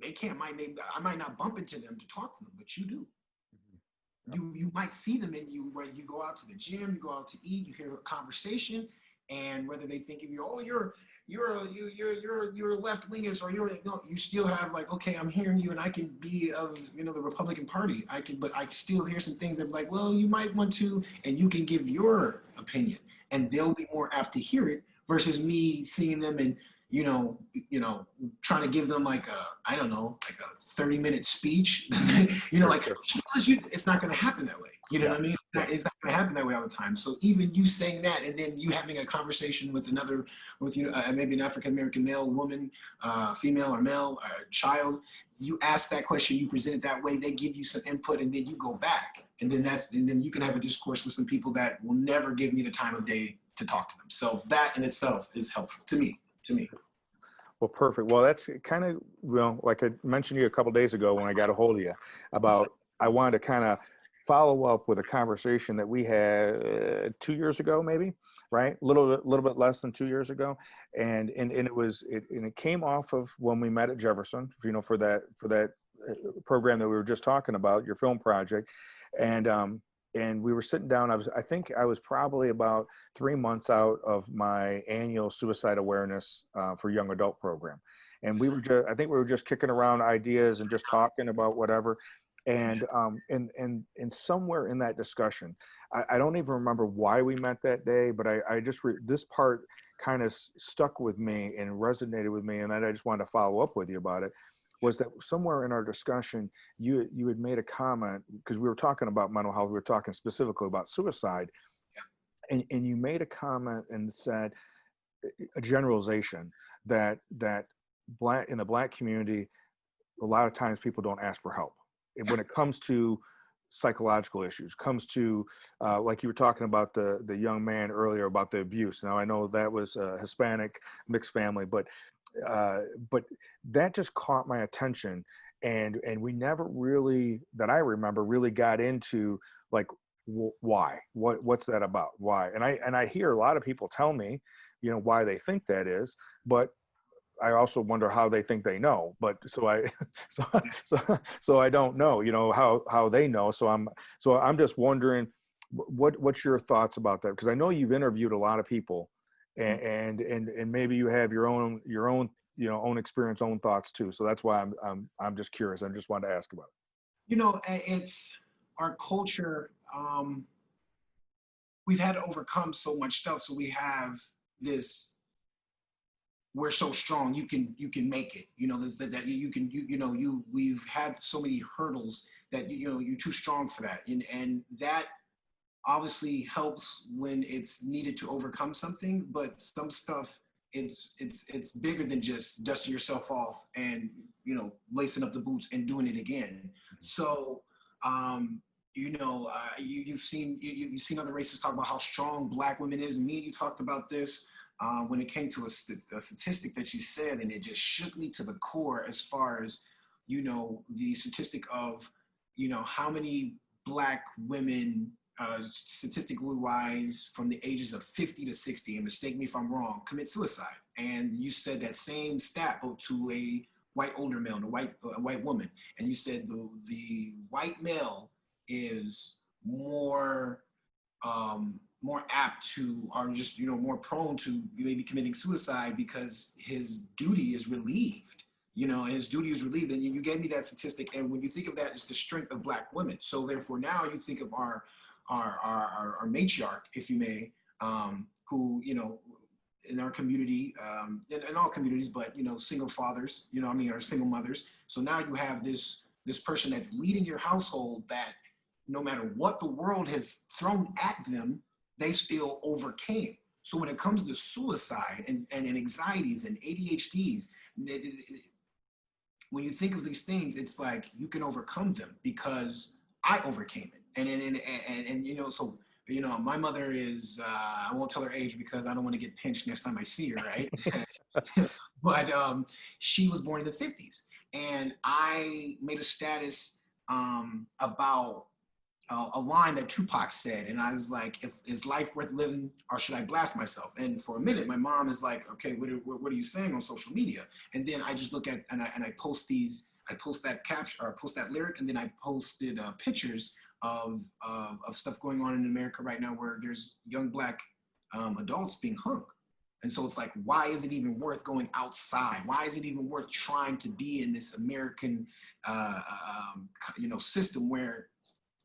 they can't, I might not bump into them to talk to them, but you do. Yeah. You might see them in you where you go out to the gym, you go out to eat, you hear a conversation, and whether they think of you, oh, you're a left wingist, or no, you still have like, okay, I'm hearing you, and I can be of, you know, the Republican Party. But I still hear some things that are like, well, you might want to, and you can give your opinion, and they'll be more apt to hear it versus me seeing them and trying to give them like a, I don't know, like a 30-minute speech. Sure, Like, sure. it's not going to happen that way. You know Yeah, what I mean? yeah. It's not going to happen that way all the time. So even you saying that, and then you having a conversation with maybe an African American male, woman, female or male, child, you ask that question, you present it that way, they give you some input, and then you go back, and then you can have a discourse with some people that will never give me the time of day to talk to them. So that in itself is helpful to me. Well, perfect. Well, that's kind of, well, like I mentioned to you a couple of days ago when I got a hold of you about, I wanted to kind of follow up with a conversation that we had 2 years ago, maybe, right? Little bit less than 2 years ago. And it came off of when we met at Jefferson, for that program that we were just talking about, your film project. And, and we were sitting down. I think I was probably about 3 months out of my annual suicide awareness for young adult program. And I think we were just kicking around ideas and just talking about whatever. And somewhere in that discussion, I don't even remember why we met that day, but this part kind of stuck with me and resonated with me. And then I just wanted to follow up with you about it. Was that somewhere in our discussion, you had made a comment, because we were talking about mental health, we were talking specifically about suicide, and you made a comment and said a generalization that in the Black community, a lot of times people don't ask for help. And when it comes to psychological issues, comes to like you were talking about the young man earlier about the abuse. Now I know that was a Hispanic mixed family, but that just caught my attention, and we never really, that I remember, really got into like why, what's that about, why. And I hear a lot of people tell me, why they think that is, but I also wonder how they think they know. But so I so I don't know, how they know. So I'm just wondering what's your thoughts about that, because I know you've interviewed a lot of people, and maybe you have your own own experience, own thoughts too. So that's why I'm just curious. I just wanted to ask about it. It's our culture. We've had to overcome so much stuff. So we have this, we're so strong, you can make it. We've had so many hurdles that you're too strong for that. And that obviously helps when it's needed to overcome something, but some stuff, it's bigger than just dusting yourself off and lacing up the boots and doing it again. So you've seen other races talk about how strong Black women is, and me and you talked about this when it came to a statistic that you said, and it just shook me to the core, as far as the statistic of how many Black women, statistically wise, from the ages of 50 to 60, and mistake me if I'm wrong, commit suicide. And you said that same stat to a white older male and a white woman, and you said the white male is more apt to, or just more prone to maybe committing suicide, because his duty is relieved. His duty is relieved. And you gave me that statistic, and when you think of that, it's the strength of Black women. So therefore, now you think of our matriarch, if you may, who in our community, in all communities, but single fathers, or single mothers. So now you have this person that's leading your household, that no matter what the world has thrown at them, they still overcame. So when it comes to suicide and anxieties and ADHDs, when you think of these things, it's like you can overcome them because I overcame it. And you know, so you know, my mother is I won't tell her age because I don't want to get pinched next time I see her, right? But she was born in the 50s, and I made a status about a line that Tupac said, and I was like, "If is life worth living, or should I blast myself?" And for a minute, my mom is like, "Okay, what are you saying on social media?" And then I just look at and I post these, I post that caption or I post that lyric, and then I posted pictures of stuff going on in America right now, where there's young black adults being hung. And so it's like, why is it even worth going outside? Why is it even worth trying to be in this American, you know, system where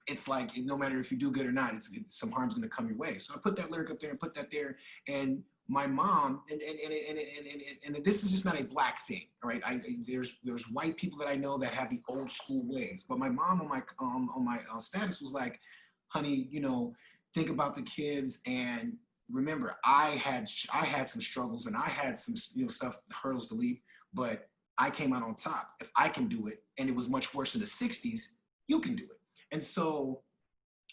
it's like, no matter if you do good or not, some harm's going to come your way. So I put that lyric up there and put that there. And my mom, and this is just not a black thing, all right? There's white people that I know that have the old school ways, but my mom on my status was like, honey, you know, think about the kids, and remember, I had some struggles, and I had some, you know, stuff, hurdles to leap, but I came out on top. If I can do it, and it was much worse in the 60s, you can do it. And so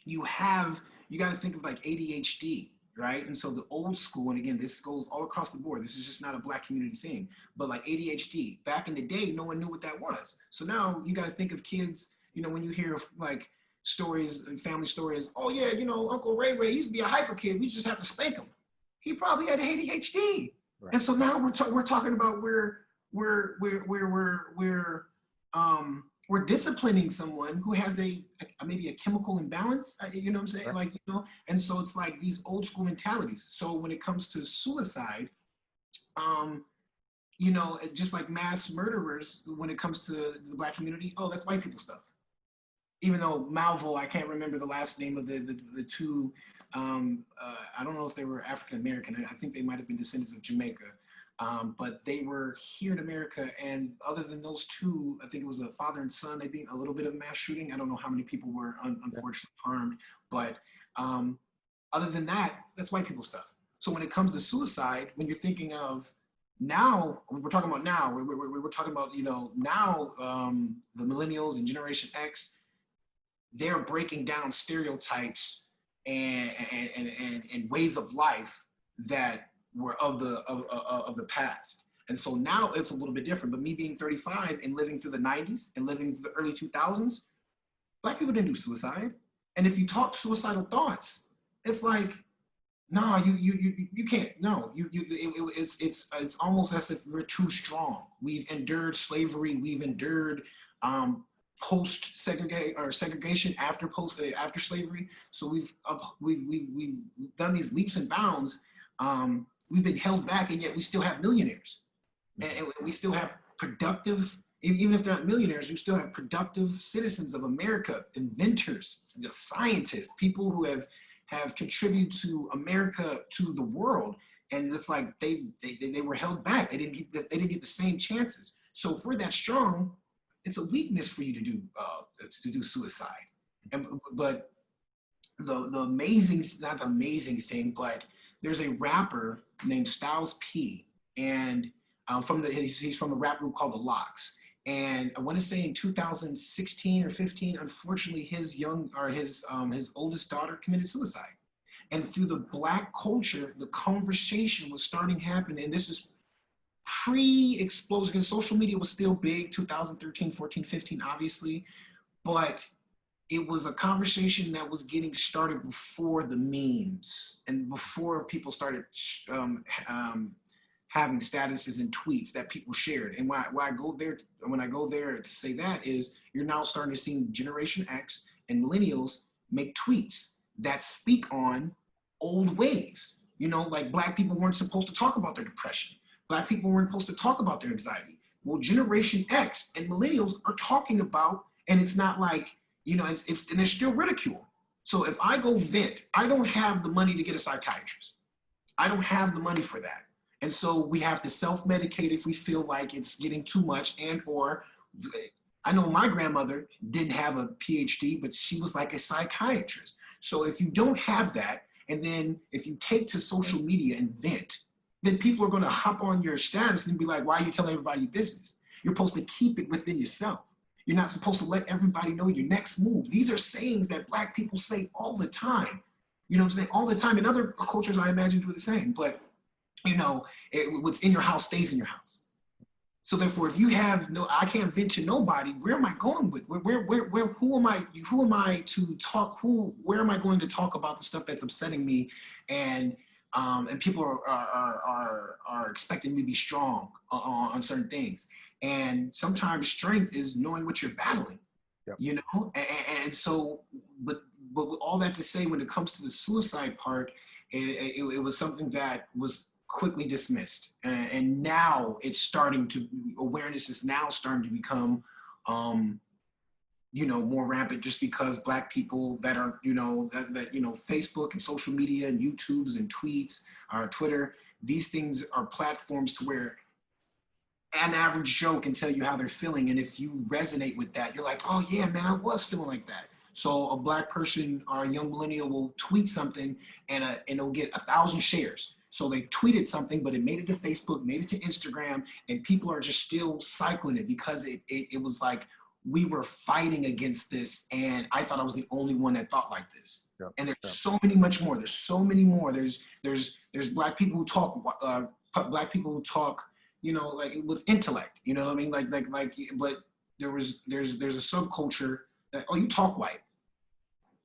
you got to think of like ADHD, right? And so the old school, and again, this goes all across the board. This is just not a black community thing, but like ADHD, back in the day, no one knew what that was. So now you got to think of kids, you know, when you hear like stories and family stories, oh yeah, you know, Uncle Ray used to be a hyper kid. We just have to spank him. He probably had ADHD. Right. And so now we're talking about we're disciplining someone who has maybe a chemical imbalance, you know what I'm saying? Right. Like, you know, and so it's like these old school mentalities. So when it comes to suicide, you know, just like mass murderers, when it comes to the black community, oh, that's white people stuff. Even though Malvo, I can't remember the last name of the two, I don't know if they were African American. I think they might have been descendants of Jamaica. But they were here in America, and other than those two, I think it was a father and son, I think a little bit of mass shooting. I don't know how many people were unfortunately harmed, but other than that, that's white people stuff. So when it comes to suicide, when you're thinking of now, we're talking about now, we're talking about, you know, now the millennials and Generation X, they're breaking down stereotypes and ways of life that were of the past. And so now it's a little bit different. But me being 35 and living through the 90s and living through the early 2000s, black people didn't do suicide. And if you talk suicidal thoughts, it's like, no, you can't. No, it's almost as if we're too strong. We've endured slavery. We've endured segregation after slavery. So we've done these leaps and bounds. We've been held back, and yet we still have millionaires, and we still have productive, even if they're not millionaires, you still have productive citizens of America, inventors, scientists, people who have contributed to America, to the world. And it's like they were held back. They didn't get the same chances. So if we're that strong, it's a weakness for you to do suicide. But the amazing, not the amazing thing, but there's a rapper named Styles P, and he's from a rap group called The Lox. And I want to say in 2016 or 15, unfortunately, his oldest daughter committed suicide. And through the black culture, the conversation was starting to happen. And this is pre-explosion, because social media was still big, 2013, 14, 15, obviously. But it was a conversation that was getting started before the memes and before people started having statuses and tweets that people shared. And when I go there to say that is, you're now starting to see Generation X and millennials make tweets that speak on old ways. You know, like black people weren't supposed to talk about their depression. Black people weren't supposed to talk about their anxiety. Well, Generation X and millennials are talking about, and it's not like, you know, and there's still ridicule. So if I go vent, I don't have the money to get a psychiatrist. I don't have the money for that. And so we have to self-medicate if we feel like it's getting too much, and or I know my grandmother didn't have a PhD, but she was like a psychiatrist. So if you don't have that, And then if you take to social media and vent, then people are going to hop on your status and be like, why are you telling everybody your business? You're supposed to keep it within yourself. You're not supposed to let everybody know your next move. These are sayings that Black people say all the time. You know what I'm saying? All the time. And other cultures, I imagine, do the same. But, what's in your house stays in your house. So therefore, if you have I can't vent to nobody. Where am I going with? Who am I to talk? Where am I going to talk about the stuff that's upsetting me? And people are expecting me to be strong on certain things. And sometimes strength is knowing what you're battling. Yep. And so, but with all that to say, when it comes to the suicide part, it was something that was quickly dismissed, and now awareness is now starting to become more rampant, just because Black people that are Facebook and social media and YouTubes and tweets or Twitter, these things are platforms to where an average Joe can tell you how they're feeling, and if you resonate with that, you're like, oh yeah, man, I was feeling like that. So a Black person or a young millennial will tweet something and it'll get 1,000 shares. So they tweeted something, but it made it to Facebook, made it to Instagram, and people are just still cycling it because it was like, we were fighting against this, and I thought I was the only one that thought like this. Yep. And there's so many much more. There's so many more. There's Black people who talk, like with intellect. You know what I mean? Like, but there's a subculture that, oh, you talk white.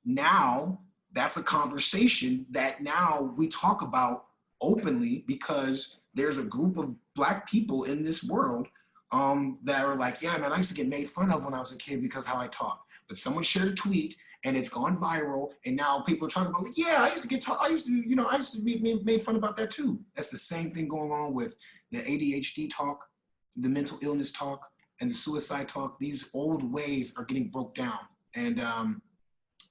Now that's a conversation that now we talk about openly, because there's a group of Black people in this world that are like, yeah, man, I used to get made fun of when I was a kid because how I talk. But someone shared a tweet and it's gone viral, and now people are talking about, like, yeah, I used to be made fun about that too. That's the same thing going on with the ADHD talk, the mental illness talk, and the suicide talk. These old ways are getting broke down, and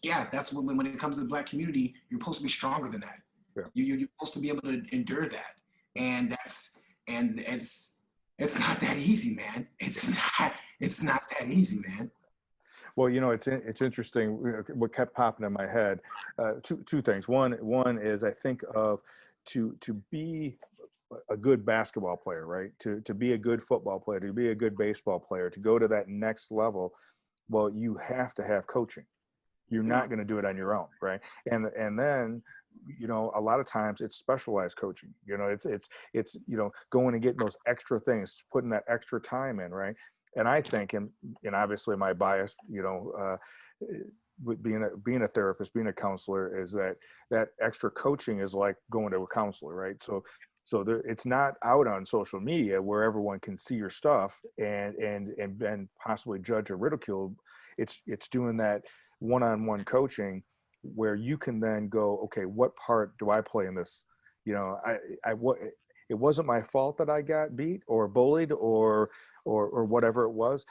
that's when it comes to the Black community, you're supposed to be stronger than that. Yeah. You're supposed to be able to endure that, and it's not that easy, man. It's not that easy, man. Well, it's interesting. What kept popping in my head, two things. One is, I think of to be a good basketball player, right? To be a good football player, to be a good baseball player, to go to that next level. Well, you have to have coaching. You're not going to do it on your own, right? And then, a lot of times it's specialized coaching. It's going and getting those extra things, putting that extra time in, right? And I think, and obviously my bias, with being a therapist, being a counselor, is that extra coaching is like going to a counselor, right? So it's not out on social media where everyone can see your stuff and possibly judge or ridicule. It's doing that one-on-one coaching where you can then go, okay, what part do I play in this? It wasn't my fault that I got beat or bullied or whatever it was,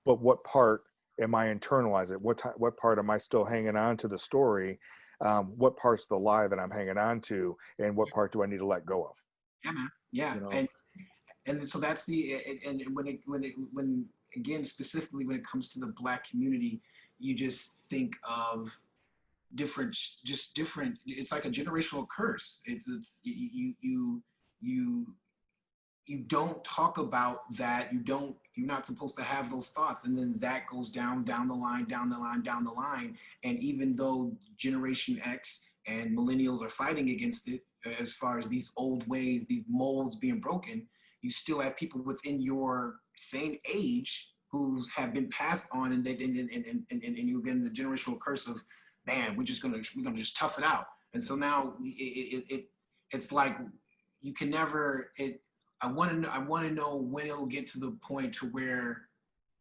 but what part am I internalizing? What part am I still hanging on to the story? What part's the lie that I'm hanging on to, and what part do I need to let go of? Yeah, man. Yeah. And so that's and when again, specifically when it comes to the Black community, you just think of different, it's like a generational curse. It's you don't talk about that. You're not supposed to have those thoughts. And then that goes down the line. And even though Generation X and millennials are fighting against it, as far as these old ways, these molds being broken, you still have people within your same age who have been passed on, and you again the generational curse of, man, we're gonna just tough it out. And so now it's like you can never. I want to know when it will get to the point to where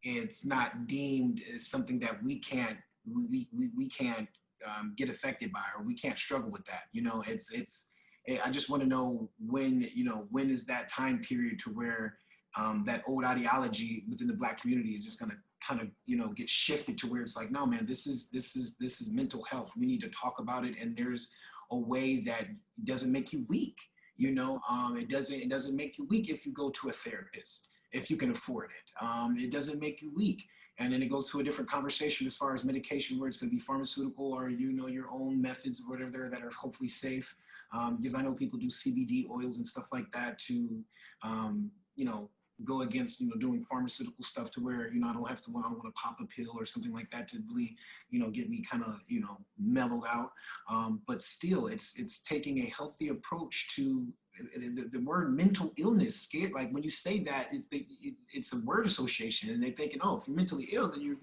it's not deemed as something that we can't get affected by, or we can't struggle with that. I just want to know when is that time period to where that old ideology within the Black community is just going to kind of get shifted to where it's like, no, man, this is mental health. We need to talk about it, and there's a way that doesn't make you weak. It doesn't make you weak if you go to a therapist. if you can afford it. It doesn't make you weak. And then it goes to a different conversation as far as medication, where it's going to be pharmaceutical or, you know, your own methods, whatever, that are hopefully safe. Because I know people do CBD oils and stuff like that to, you know, go against, you know, doing pharmaceutical stuff to where, you know, I don't want to pop a pill or something like that to really, you know, get me kind of, you know, mellowed out. But still, it's taking a healthy approach to the word mental illness. Scared, like when you say that, it's a word association, and they're thinking, oh, if you're mentally ill, then you're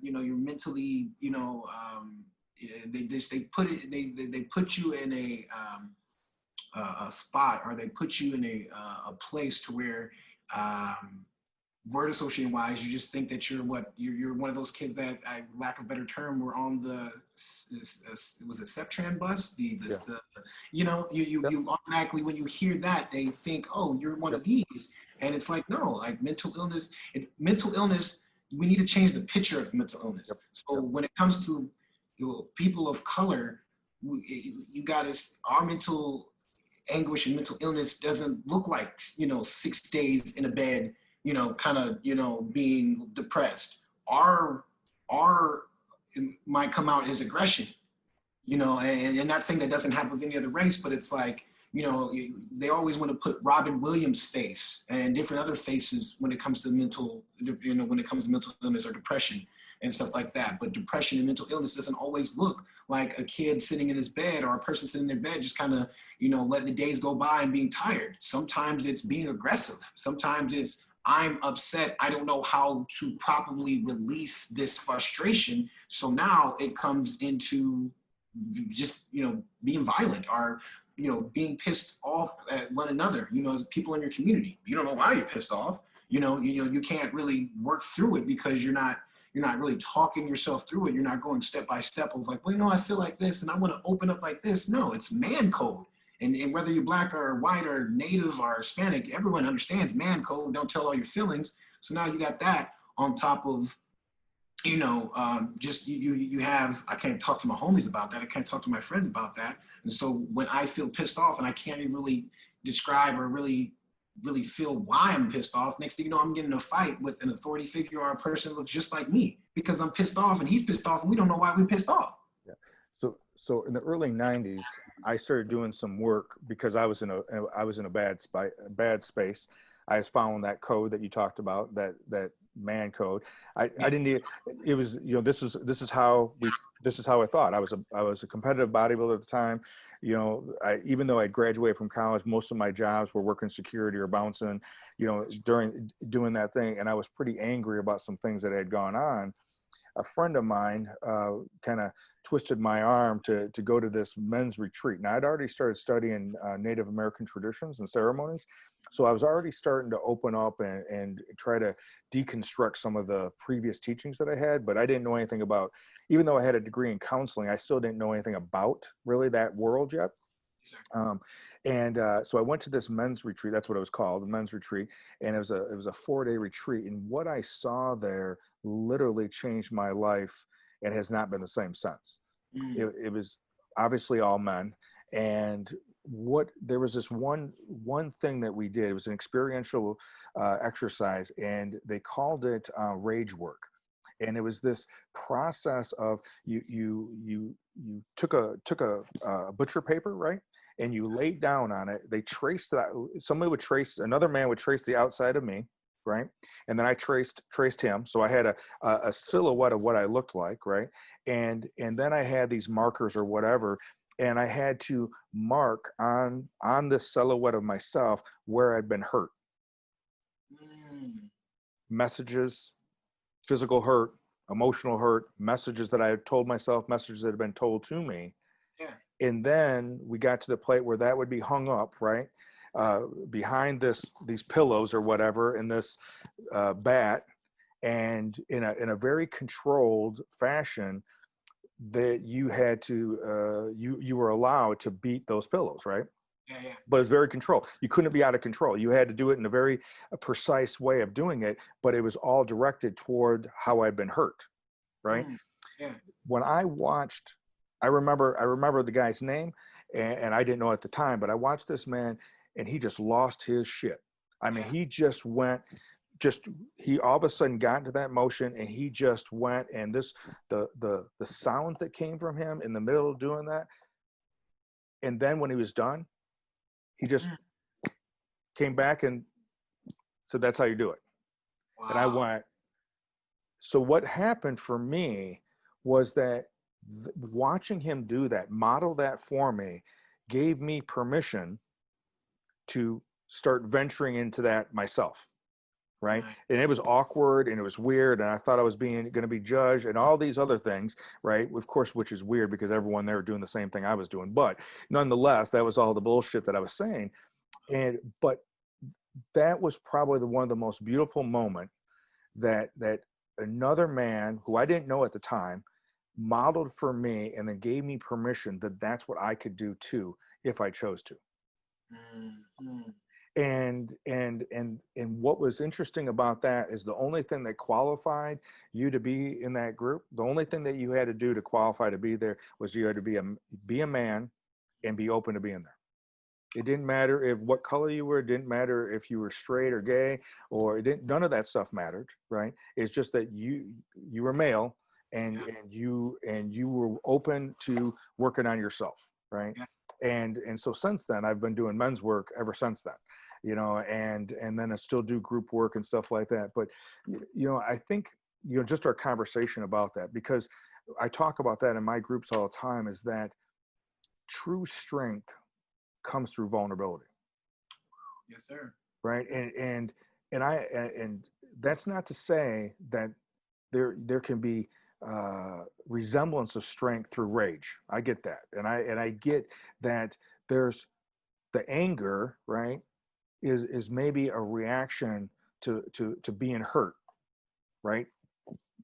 you know, you're mentally, you know, they put you in a spot, or they put you in a place to where, word association wise, you just think that you're one of those kids that, I lack of a better term, were on the, was it Septran bus, Yeah. the you know, Yep. you automatically, when you hear that, they think, oh, you're one Yep. of these. And it's like, no, like mental illness, we need to change the picture of mental Yep. illness. So Yep. when it comes to, you know, people of color, you got us, our mental anguish and mental illness doesn't look like, you know, 6 days in a bed, you know, kind of, you know, being depressed. Our it might come out as aggression, you know, and not saying that doesn't happen with any other race, but it's like, you know, they always want to put Robin Williams' face and different other faces when it comes to mental, you know, when it comes to mental illness or depression and stuff like that. But depression and mental illness doesn't always look like a kid sitting in his bed or a person sitting in their bed just kind of, you know, letting the days go by and being tired. Sometimes it's being aggressive. Sometimes it's, I'm upset. I don't know how to properly release this frustration. So now it comes into just, you know, being violent, or, you know, being pissed off at one another, you know, people in your community. You don't know why you're pissed off. You can't really work through it because you're not really talking yourself through it. You're not going step by step of like, well, you know, I feel like this and I want to open up like this. No, it's man code. And whether you're black or white or native or Hispanic, everyone understands man code. Don't tell all your feelings. So now you got that on top of, you know, just you have, I can't talk to my homies about that. I can't talk to my friends about that. And so when I feel pissed off and I can't even really describe or really feel why I'm pissed off, next thing you know, I'm getting in a fight with an authority figure or a person that looks just like me because I'm pissed off and he's pissed off and we don't know why we're pissed off. Yeah. So in the early '90s, I started doing some work because I was in a bad space. I was following that code that you talked about, that man code. I Yeah. didn't need, it was, you know, this is how I thought. I was a competitive bodybuilder at the time. You know, even though I graduated from college, most of my jobs were working security or bouncing, you know, during doing that thing. And I was pretty angry about some things that had gone on. A friend of mine kind of twisted my arm to go to this men's retreat. Now, I'd already started studying Native American traditions and ceremonies. So I was already starting to open up and try to deconstruct some of the previous teachings that I had, but I didn't know anything about, even though I had a degree in counseling, I still didn't know anything about really that world yet. Um, so I went to this men's retreat. That's what it was called, the men's retreat, and it was a 4-day retreat. And what I saw there literally changed my life, and has not been the same since. Mm. It was obviously all men, and what there was this one thing that we did. It was an experiential exercise, and they called it rage work. And it was this process of you took a butcher paper, right, and you laid down on it. They traced that. Another man would trace the outside of me, right, and then I traced him. So I had a silhouette of what I looked like, right, and then I had these markers or whatever, and I had to mark on this silhouette of myself where I'd been hurt. Mm. Messages, physical hurt, emotional hurt, messages that I had told myself, messages that had been told to me. Yeah. And then we got to the plate where that would be hung up, right, behind these pillows or whatever, in this bat, and in a very controlled fashion, that you had to you were allowed to beat those pillows, right? Yeah. Yeah. But it's very controlled. You couldn't be out of control. You had to do it in a very precise way of doing it, but it was all directed toward how I'd been hurt, right? Mm. Yeah. When I watched, I remember the guy's name, and I didn't know at the time, but I watched this man, and he just lost his shit. I mean, he just went, just he all of a sudden got into that motion, and he just went, and this the sound that came from him in the middle of doing that, and then when he was done, he just Mm. came back and said, "That's how you do it." And I Wow. went, so what happened for me was that watching him do that, model that for me, gave me permission to start venturing into that myself. Right. Nice. And it was awkward and it was weird. And I thought I was being going to be judged and all these other things. Right. Of course, which is weird because everyone there doing the same thing I was doing. But nonetheless, that was all the bullshit that I was saying. But that was probably one of the most beautiful moment that another man who I didn't know at the time modeled for me and then gave me permission that that's what I could do too if I chose to. Mm-hmm. And what was interesting about that is the only thing that qualified you to be in that group, the only thing that you had to do to qualify to be there was you had to be a man and be open to being there. It didn't matter if what color you were. It didn't matter if you were straight or gay, or it didn't. None of that stuff mattered, right? It's just that you were male, and Yeah. you were open to working on yourself, right? Yeah. And so since then, I've been doing men's work ever since then, and then I still do group work and stuff like that. But I think just our conversation about that, because I talk about that in my groups all the time, is that true strength comes through vulnerability, Yes, sir. right? And that's not to say that there can be resemblance of strength through rage. I get that, and I get that there's the anger, right? Is maybe a reaction to being hurt, right?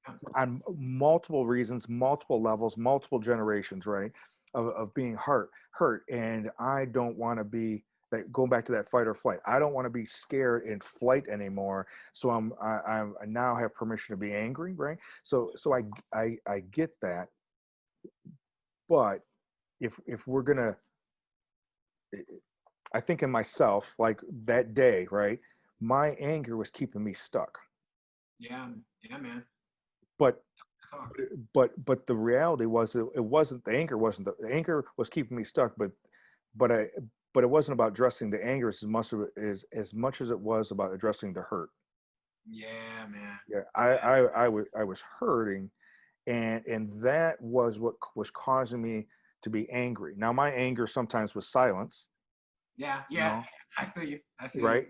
Yeah. On multiple reasons, multiple levels, multiple generations, right? Of being hurt. And I don't want to be that, going back to that fight or flight. I don't want to be scared in flight anymore. So I now have permission to be angry, right? So I get that. But if we're gonna, I think in myself, like that day, right? My anger was keeping me stuck. Yeah. Yeah, man. But Talk. but the reality was it wasn't the anger, wasn't the anger was keeping me stuck, but I but it wasn't about addressing the anger as much as it was about addressing the hurt. Yeah, man. Yeah, Yeah. I was hurting, and that was what was causing me to be angry. Now my anger sometimes was silence, Yeah. you Yeah. know, I feel you. I feel you. right,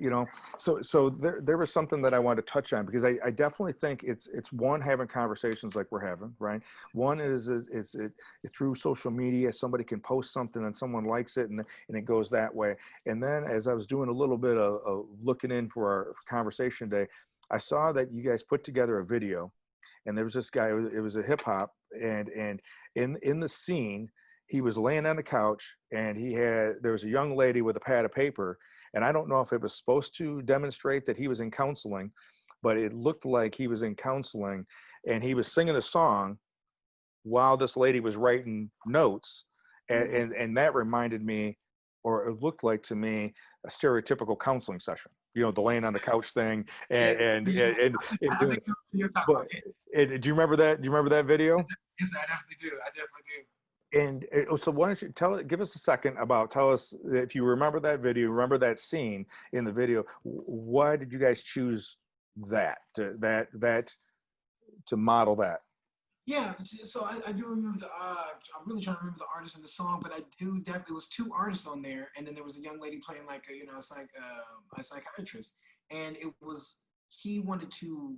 so there was something that I wanted to touch on, because I definitely think it's one, having conversations like we're having, right? One is it through social media, somebody can post something and someone likes it, and it goes that way. And then as I was doing a little bit of looking in for our conversation today, I saw that you guys put together a video, and there was this guy, it was a hip hop, and in the scene, he was laying on the couch, and there was a young lady with a pad of paper, and I don't know if it was supposed to demonstrate that he was in counseling, but it looked like he was in counseling, and he was singing a song while this lady was writing notes, Mm-hmm. and that reminded me, or it looked like to me, a stereotypical counseling session. The laying on the couch thing, Yeah. and and Yeah. and, and, and I doing think it. you're talking But about it. do you remember that? Do you remember that video? Yes, I definitely do. I definitely do. And so why don't you give us a second tell us if you remember that video, remember that scene in the video. Why did you guys choose to model that? Yeah, so I do remember I'm really trying to remember the artist in the song, but I do definitely, was two artists on there, and then there was a young lady playing like a psychiatrist, and it was, he wanted to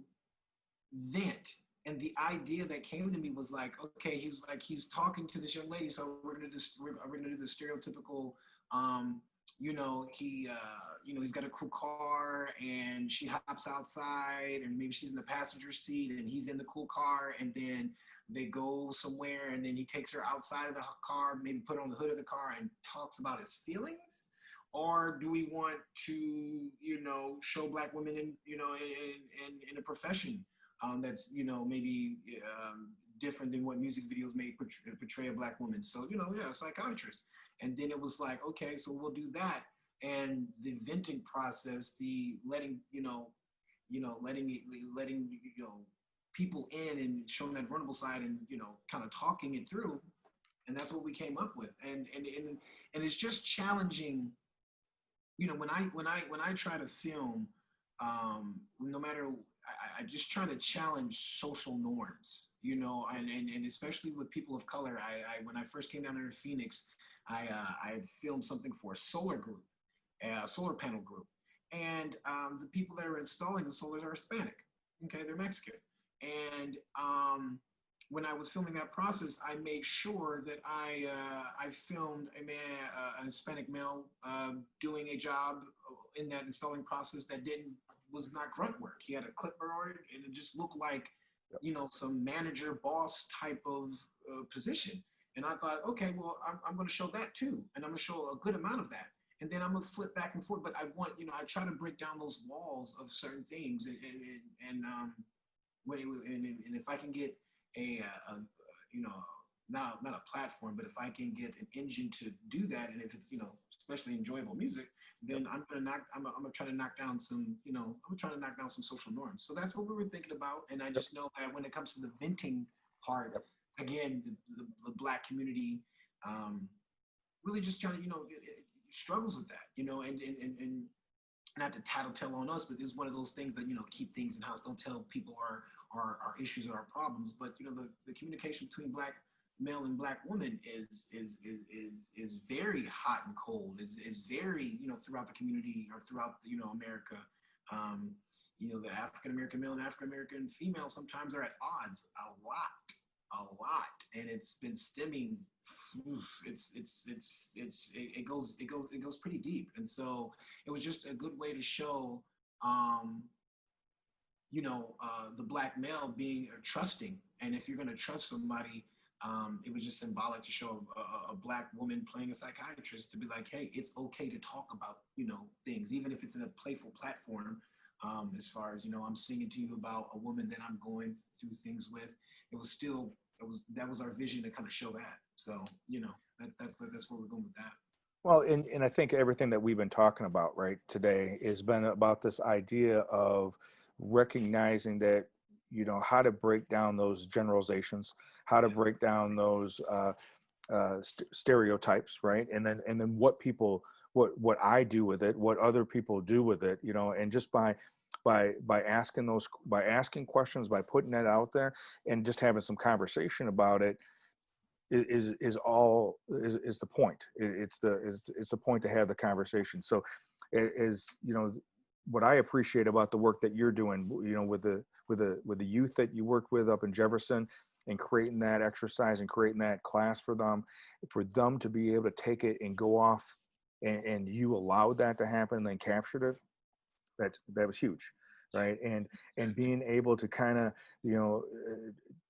vent, and the idea that came to me was like, okay, he's talking to this young lady, so we're gonna do the stereotypical, um, he's got a cool car, and she hops outside, and maybe she's in the passenger seat, and he's in the cool car, and then they go somewhere, and then he takes her outside of the car, maybe put on the hood of the car, and talks about his feelings. Or do we want to, show black women in a profession, that's maybe different than what music videos may portray a black woman. So yeah, a psychiatrist. And then it was like, okay, so we'll do that. and the venting process, the letting, letting, people in and showing that vulnerable side and, kind of talking it through. And that's what we came up with. And it's just challenging, when I try to film, no matter, I just try to challenge social norms, and especially with people of color. When I first came down here to Phoenix, I had filmed something for a solar group, a solar panel group, and the people that are installing the solars are Hispanic. Okay, they're Mexican, and when I was filming that process, I made sure that I filmed a man, a Hispanic male, doing a job in that installing process that was not grunt work. He had a clipboard, and it just looked like, some manager boss type of position. And I thought, okay, well, I'm going to show that too, and I'm going to show a good amount of that. And then I'm going to flip back and forth. But I want, I try to break down those walls of certain things, and if I can get a not a platform, but if I can get an engine to do that, and if it's, especially enjoyable music, then I'm gonna try to knock down some, I'm trying to knock down some social norms. So that's what we were thinking about. And I just know that when it comes to the venting part, again, the Black community really just kind of, it struggles with that, and not to tattletale on us, but it's one of those things that, keep things in house. Don't tell people our issues or our problems. But the communication between Black male and Black woman is very hot and cold. Is very, throughout the community or throughout America. The African American male and African American female sometimes are at odds a lot, and it's been stemming. It goes pretty deep, and so it was just a good way to show, the Black male being trusting, and if you're going to trust somebody, it was just symbolic to show a Black woman playing a psychiatrist to be like, hey, it's okay to talk about things, even if it's in a playful platform. As far as I'm singing to you about a woman that I'm going through things with, that was our vision to kind of show that. So that's where we're going with that. Well, and I think everything that we've been talking about right today has been about this idea of recognizing that, how to break down those generalizations, how to Yes. break down those stereotypes, right? And then what I do with it, what other people do with it, and just by asking questions, by putting that out there, and just having some conversation about it, is the point. It's the point to have the conversation. So, is what I appreciate about the work that you're doing, with the youth that you work with up in Jefferson, and creating that exercise and creating that class for them to be able to take it and go off, and you allowed that to happen and then captured it. That was huge, right? And being able to kind of,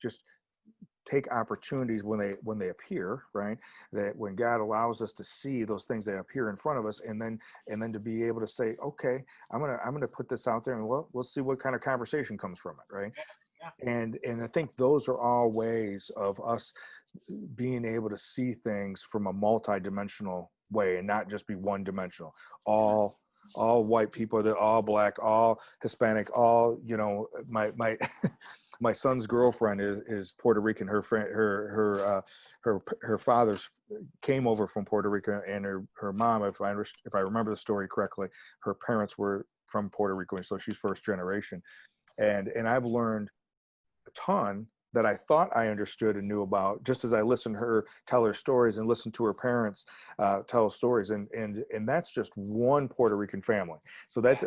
just take opportunities when they appear, right? That when God allows us to see those things that appear in front of us, and then to be able to say, okay, I'm gonna put this out there, and we'll see what kind of conversation comes from it, right? Yeah. And I think those are all ways of us being able to see things from a multi-dimensional way, and not just be one dimensional. All white people, they're all Black, all Hispanic, all, my my son's girlfriend is Puerto Rican. Her friend, her father's came over from Puerto Rico, and her mom, if I remember the story correctly, her parents were from Puerto Rico, and so she's first generation. And I've learned a ton that I thought I understood and knew about, just as I listened to her tell her stories and listened to her parents tell stories, and that's just one Puerto Rican family. So that's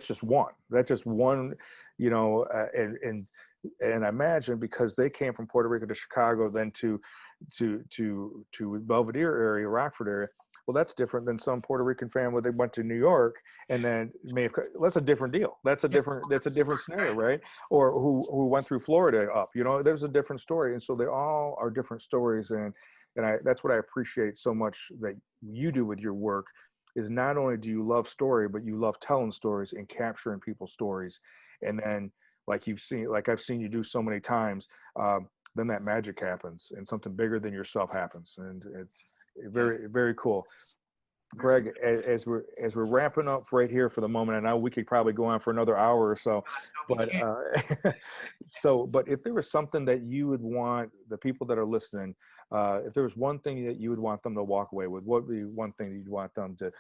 just one. That's just one, and I imagine, because they came from Puerto Rico to Chicago, then to Belvedere area, Rockford area. Well, that's different than some Puerto Rican family. They went to New York and then that's a different deal. That's a different scenario, right? Or who went through Florida up, there's a different story. And so they all are different stories. And that's what I appreciate so much that you do with your work, is not only do you love story, but you love telling stories and capturing people's stories. And then, like I've seen you do so many times, then that magic happens and something bigger than yourself happens. And it's very, very cool. Very Greg, good. as we're wrapping up right here for the moment, and I know we could probably go on for another hour or so, No, we but can't. but if there was something that you would want the people that are listening, if there was one thing that you would want them to walk away with, what would be one thing that you'd want them to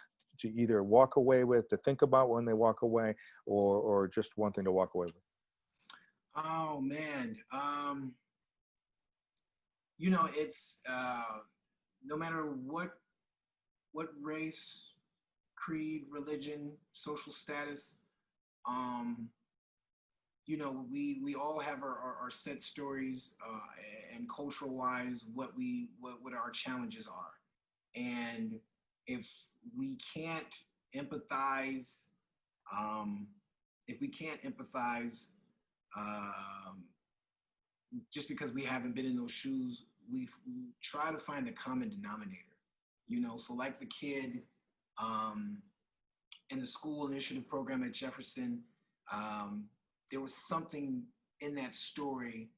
either walk away with, to think about when they walk away, or just one thing to walk away with? Oh man. It's no matter what race, creed, religion, social status, um, we all have our set stories, and cultural wise, what our challenges are. And if we can't empathize, um, if we can't empathize, um, just because we haven't been in those shoes, we try to find the common denominator. So like the kid, um, in the school initiative program at Jefferson, um, there was something in that story,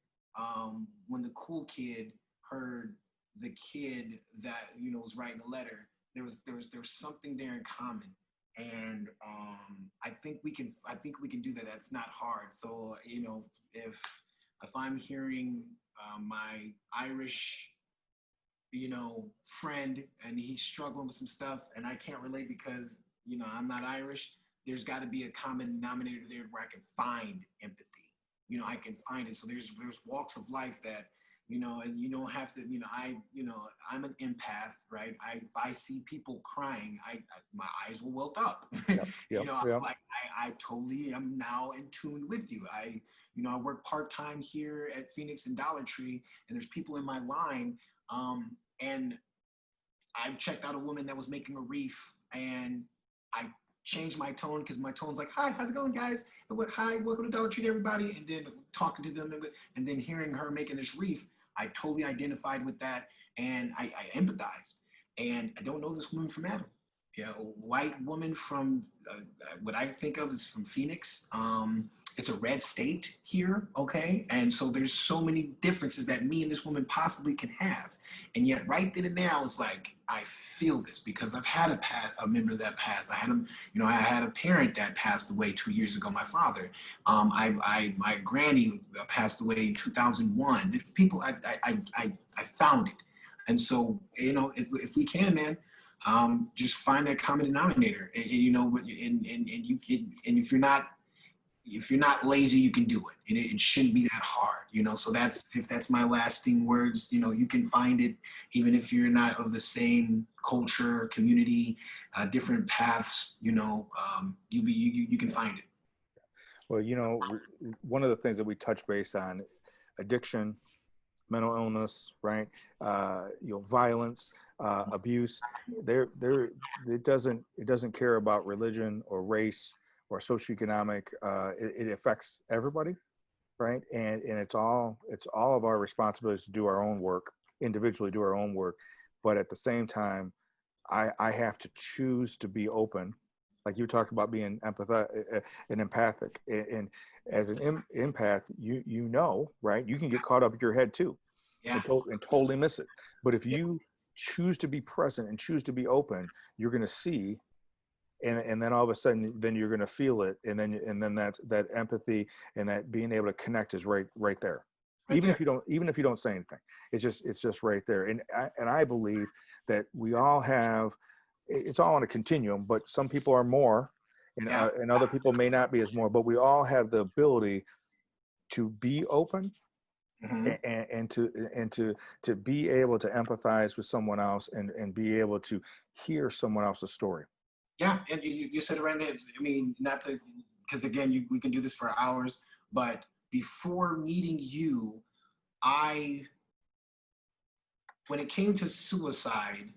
when the cool kid heard the kid that was writing a letter. There was something there in common, and I think we can do that. That's not hard. So if if I'm hearing my Irish friend and he's struggling with some stuff and I can't relate because, I'm not Irish, there's got to be a common denominator there where I can find empathy. I can find it. So there's walks of life that, and you don't have to, I'm an empath, right? If I see people crying, my eyes will welt up. Yep, yep, I'm yep. like, I totally am now in tune with you. I work part-time here at Phoenix and Dollar Tree, and there's people in my line, and I checked out a woman that was making a reef, and I changed my tone because my tone's like, "Hi, how's it going, guys? Hi, welcome to Dollar Tree, everybody." And then talking to them, and then hearing her making this reef, I totally identified with that, and I empathized. And I don't know this woman from Adam. Yeah, a white woman from what I think of is from Phoenix. It's a red state here, okay? And so there's so many differences that me and this woman possibly can have. And yet, right then and there, I was like, I feel this because I've had a member that passed. I had a parent that passed away 2 years ago. My father. My granny passed away in 2001. There's people I found it, and so if we can, man, just find that common denominator, and you can, and if you're not lazy, you can do it, and it shouldn't be that hard. So that's my lasting words. You can find it even if you're not of the same culture, community, different paths. You can find it. Well, one of the things that we touch base on, addiction, mental illness, right? Violence, abuse. There, it doesn't care about religion or race or socioeconomic. It affects everybody, right? And it's all of our responsibilities to do our own work individually, do our own work, but at the same time, I have to choose to be open. Like you talked about being and empathic, and as an empath, right? You can get caught up in your head too, Yeah. and totally miss it. But if Yeah. you choose to be present and choose to be open, you're going to see, and then all of a sudden, then you're going to feel it, and then that empathy and that being able to connect is right there. Right there. Even if you don't say anything, it's just right there. And I believe that we all have, it's all on a continuum, but some people are more, Yeah. and other people may not be as more, but we all have the ability to be open, Hmm. and to be able to empathize with someone else, and be able to hear someone else's story. Yeah, and you said it right there. I mean, not to, because again, we can do this for hours, but before meeting you, I, when it came to suicide,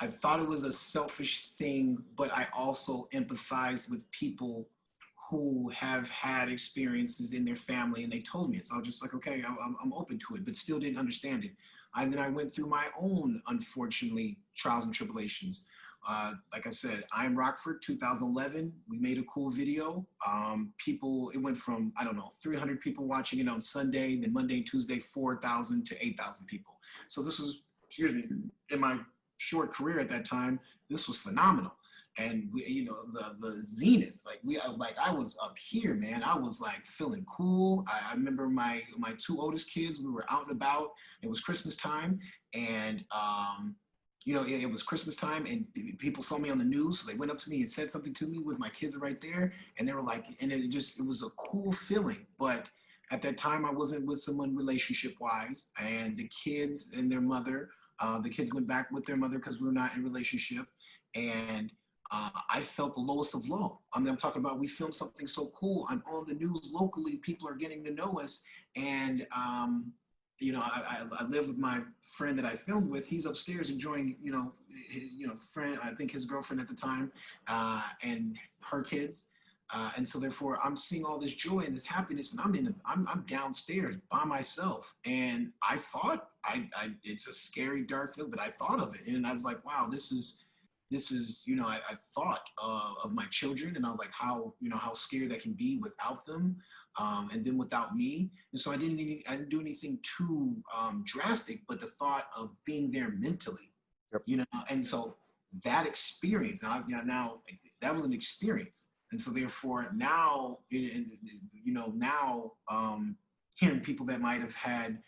I thought it was a selfish thing, but I also empathized with people who have had experiences in their family, and they told me it. So I was just like, okay, I'm open to it, but still didn't understand it. And then I went through my own, unfortunately, trials and tribulations. Like I said, I'm Rockford, 2011. We made a cool video. It went from, I don't know, 300 people watching it on Sunday, then Monday and Tuesday, 4,000 to 8,000 people. So this was, excuse me, in my short career at that time, this was phenomenal. And we, the zenith, like I was up here, man. I was like feeling cool. I remember my two oldest kids, we were out and about. It was Christmas time, and it was Christmas time, and people saw me on the news. So they went up to me and said something to me with my kids right there, and they were like, and it was a cool feeling. But at that time, I wasn't with someone relationship wise, and the kids and their mother, the kids went back with their mother because we were not in relationship, and I felt the lowest of low. I mean, I'm talking about we filmed something so cool. I'm on the news locally. People are getting to know us, and I live with my friend that I filmed with. He's upstairs enjoying, friend. I think his girlfriend at the time, and her kids. And so therefore, I'm seeing all this joy and this happiness, and I'm downstairs by myself. And I thought, it's a scary, dark feeling, but I thought of it, and I was like, wow, this is, I thought of my children, and I was like, how scary that can be without them, and then without me. And so I didn't do anything too drastic, but the thought of being there mentally, Yep. and so that experience, now that was an experience. And so therefore now, now hearing people that might have had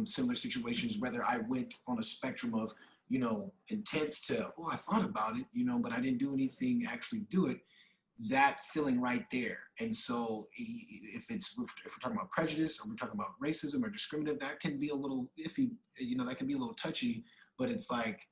similar situations, whether I went on a spectrum of, intense to, well, I thought about it, but I didn't do anything, actually do it, that feeling right there. And so if we're talking about prejudice, or we're talking about racism or discriminative, that can be a little iffy, that can be a little touchy, but it's like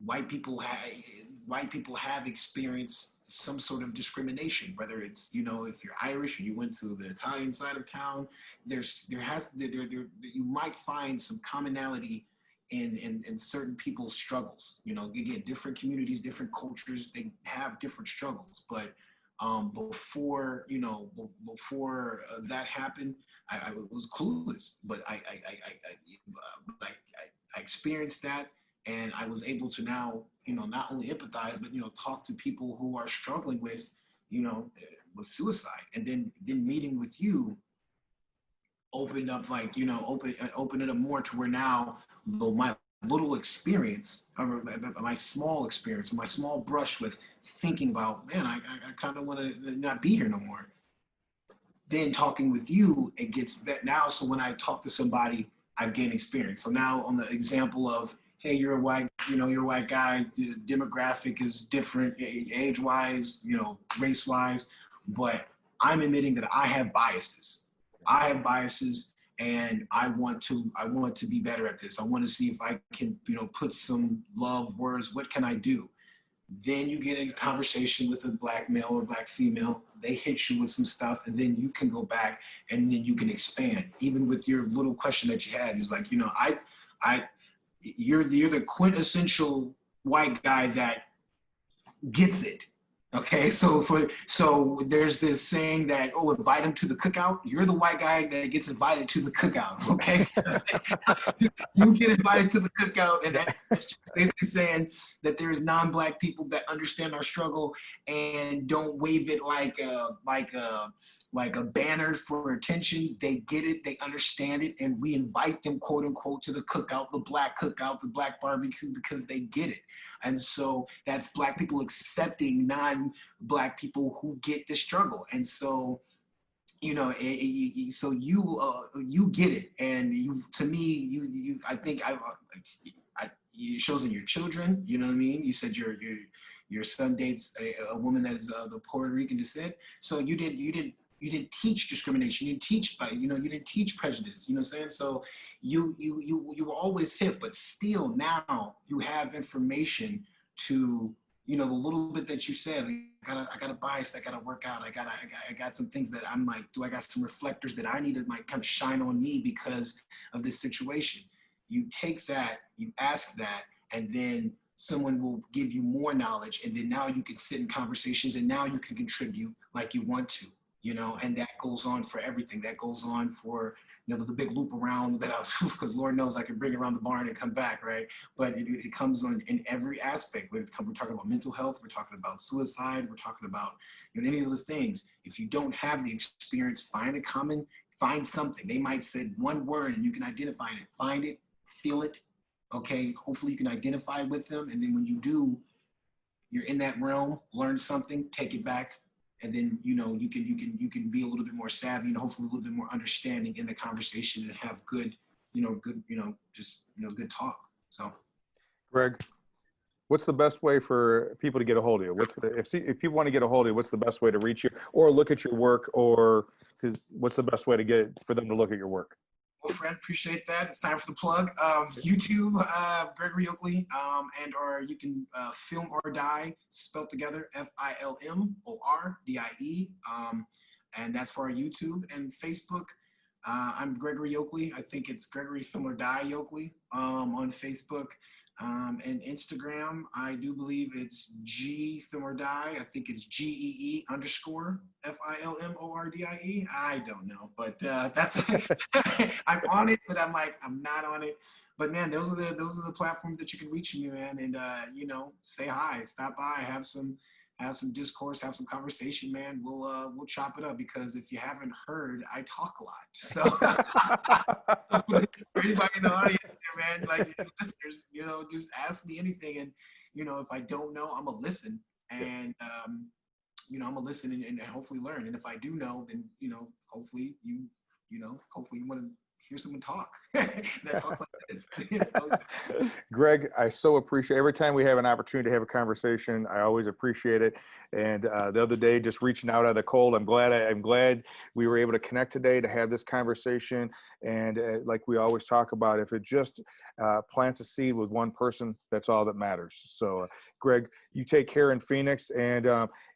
white people have experienced some sort of discrimination, whether it's, if you're Irish and you went to the Italian side of town, you might find some commonality in certain people's struggles. Again, different communities, different cultures, they have different struggles. But before that happened, I was clueless. But I experienced that, and I was able to now, not only empathize, but talk to people who are struggling with, with suicide. And then meeting with you opened up, open it up more to where now, though my little experience, or my small experience, my small brush with thinking about, man, I kind of want to not be here no more. Then talking with you, it gets that now. So when I talk to somebody, I've gained experience. So now on the example of, hey, you're a white guy, the demographic is different, age-wise, race-wise, but I'm admitting that I have biases. And I want to be better at this. I want to see if I can, put some love words. What can I do? Then you get in a conversation with a black male or black female. They hit you with some stuff, and then you can go back and then you can expand. Even with your little question that you had, it was like, you're the quintessential white guy that gets it. Okay, so there's this saying that, oh, invite him to the cookout. You're the white guy that gets invited to the cookout. Okay, you get invited to the cookout, and that's just basically saying that there's non-black people that understand our struggle and don't wave it like a banner for attention. They get it, they understand it, and we invite them, quote unquote, to the cookout, the black barbecue, because they get it. And so that's black people accepting non-black people who get the struggle. And so, so you get it. And to me, I think it shows in your children. You know what I mean? You said your son dates a woman that is the Puerto Rican descent. So you didn't teach discrimination. You didn't teach, you didn't teach prejudice. You know what I'm saying? So you were always hip, but still now you have information to, the little bit that you said. I got a bias. I got to work out. I got some things that I'm like, I got some reflectors that I need to kind of shine on me because of this situation. You take that, you ask that, and then someone will give you more knowledge, and then now you can sit in conversations, and now you can contribute like you want to. And that goes on for everything. That goes on for, the big loop around that, because Lord knows I can bring around the barn and come back, right? But it comes on in every aspect. We're talking about mental health. We're talking about suicide. We're talking about, any of those things. If you don't have the experience, find something. They might say one word and you can identify it. Find it, feel it, Okay, hopefully you can identify with them, and then when you do, you're in that realm, learn something, take it back, and then you can be a little bit more savvy and hopefully a little bit more understanding in the conversation and have good, good, just good talk. So Greg, what's the best way for people to get a hold of you? If people want to get a hold of you, what's the best way to reach you or look at your work, or because what's the best way to get for them to look at your work? well, friend, appreciate that. It's time for the plug. YouTube, Gregory Yokley, and or you can Film or Die, spelled together, FILMORDIE, and that's for our YouTube and Facebook. I'm Gregory Yokley. I think it's Gregory Film or Die Yokley on Facebook. And Instagram, I do believe it's G Film or Die. I think it's GEE underscore FILMORDIE. I don't know, but that's I'm on it, but I'm not on it. But man, those are the platforms that you can reach me, man. And say hi, stop by, have some discourse, have some conversation, man. We'll chop it up because if you haven't heard, I talk a lot. So for anybody in the audience there, man, like listeners, just ask me anything, and if I don't know, I'm gonna listen, and I'm gonna listen and hopefully learn. And if I do know, then hopefully hopefully you want to hear someone talk that talks like this. So, Greg, I so appreciate every time we have an opportunity to have a conversation. I always appreciate it. And the other day, just reaching out of the cold, I'm glad we were able to connect today to have this conversation. And like we always talk about, if it just plants a seed with one person, that's all that matters. So, Greg, you take care in Phoenix. And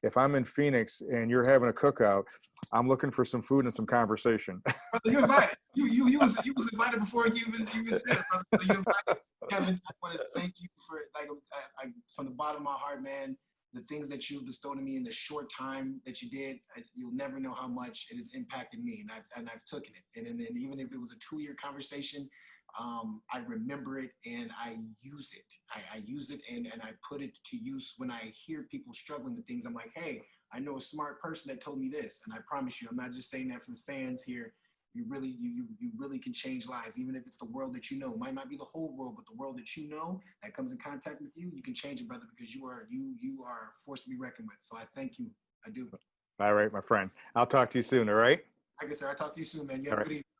if I'm in Phoenix and you're having a cookout, I'm looking for some food and some conversation. brother, you're invited. You was invited before you even said it, brother. So you're invited. Kevin, I want to thank you for from the bottom of my heart, man. The things that you bestowed on me in the short time that you did, you'll never know how much it has impacted me, and I've taken it. And even if it was a 2-year conversation, I remember it and I use it. I use it and I put it to use when I hear people struggling with things. I'm like, hey, I know a smart person that told me this, and I promise you, I'm not just saying that for the fans here. You really can change lives, even if it's the world that you know. It might not be the whole world, but the world that you know that comes in contact with you, you can change it, brother, because you are a force to be reckoned with. So I thank you. I do. All right, my friend. I'll talk to you soon. All right. Like I said, I'll talk to you soon, man. You All have a right. good evening.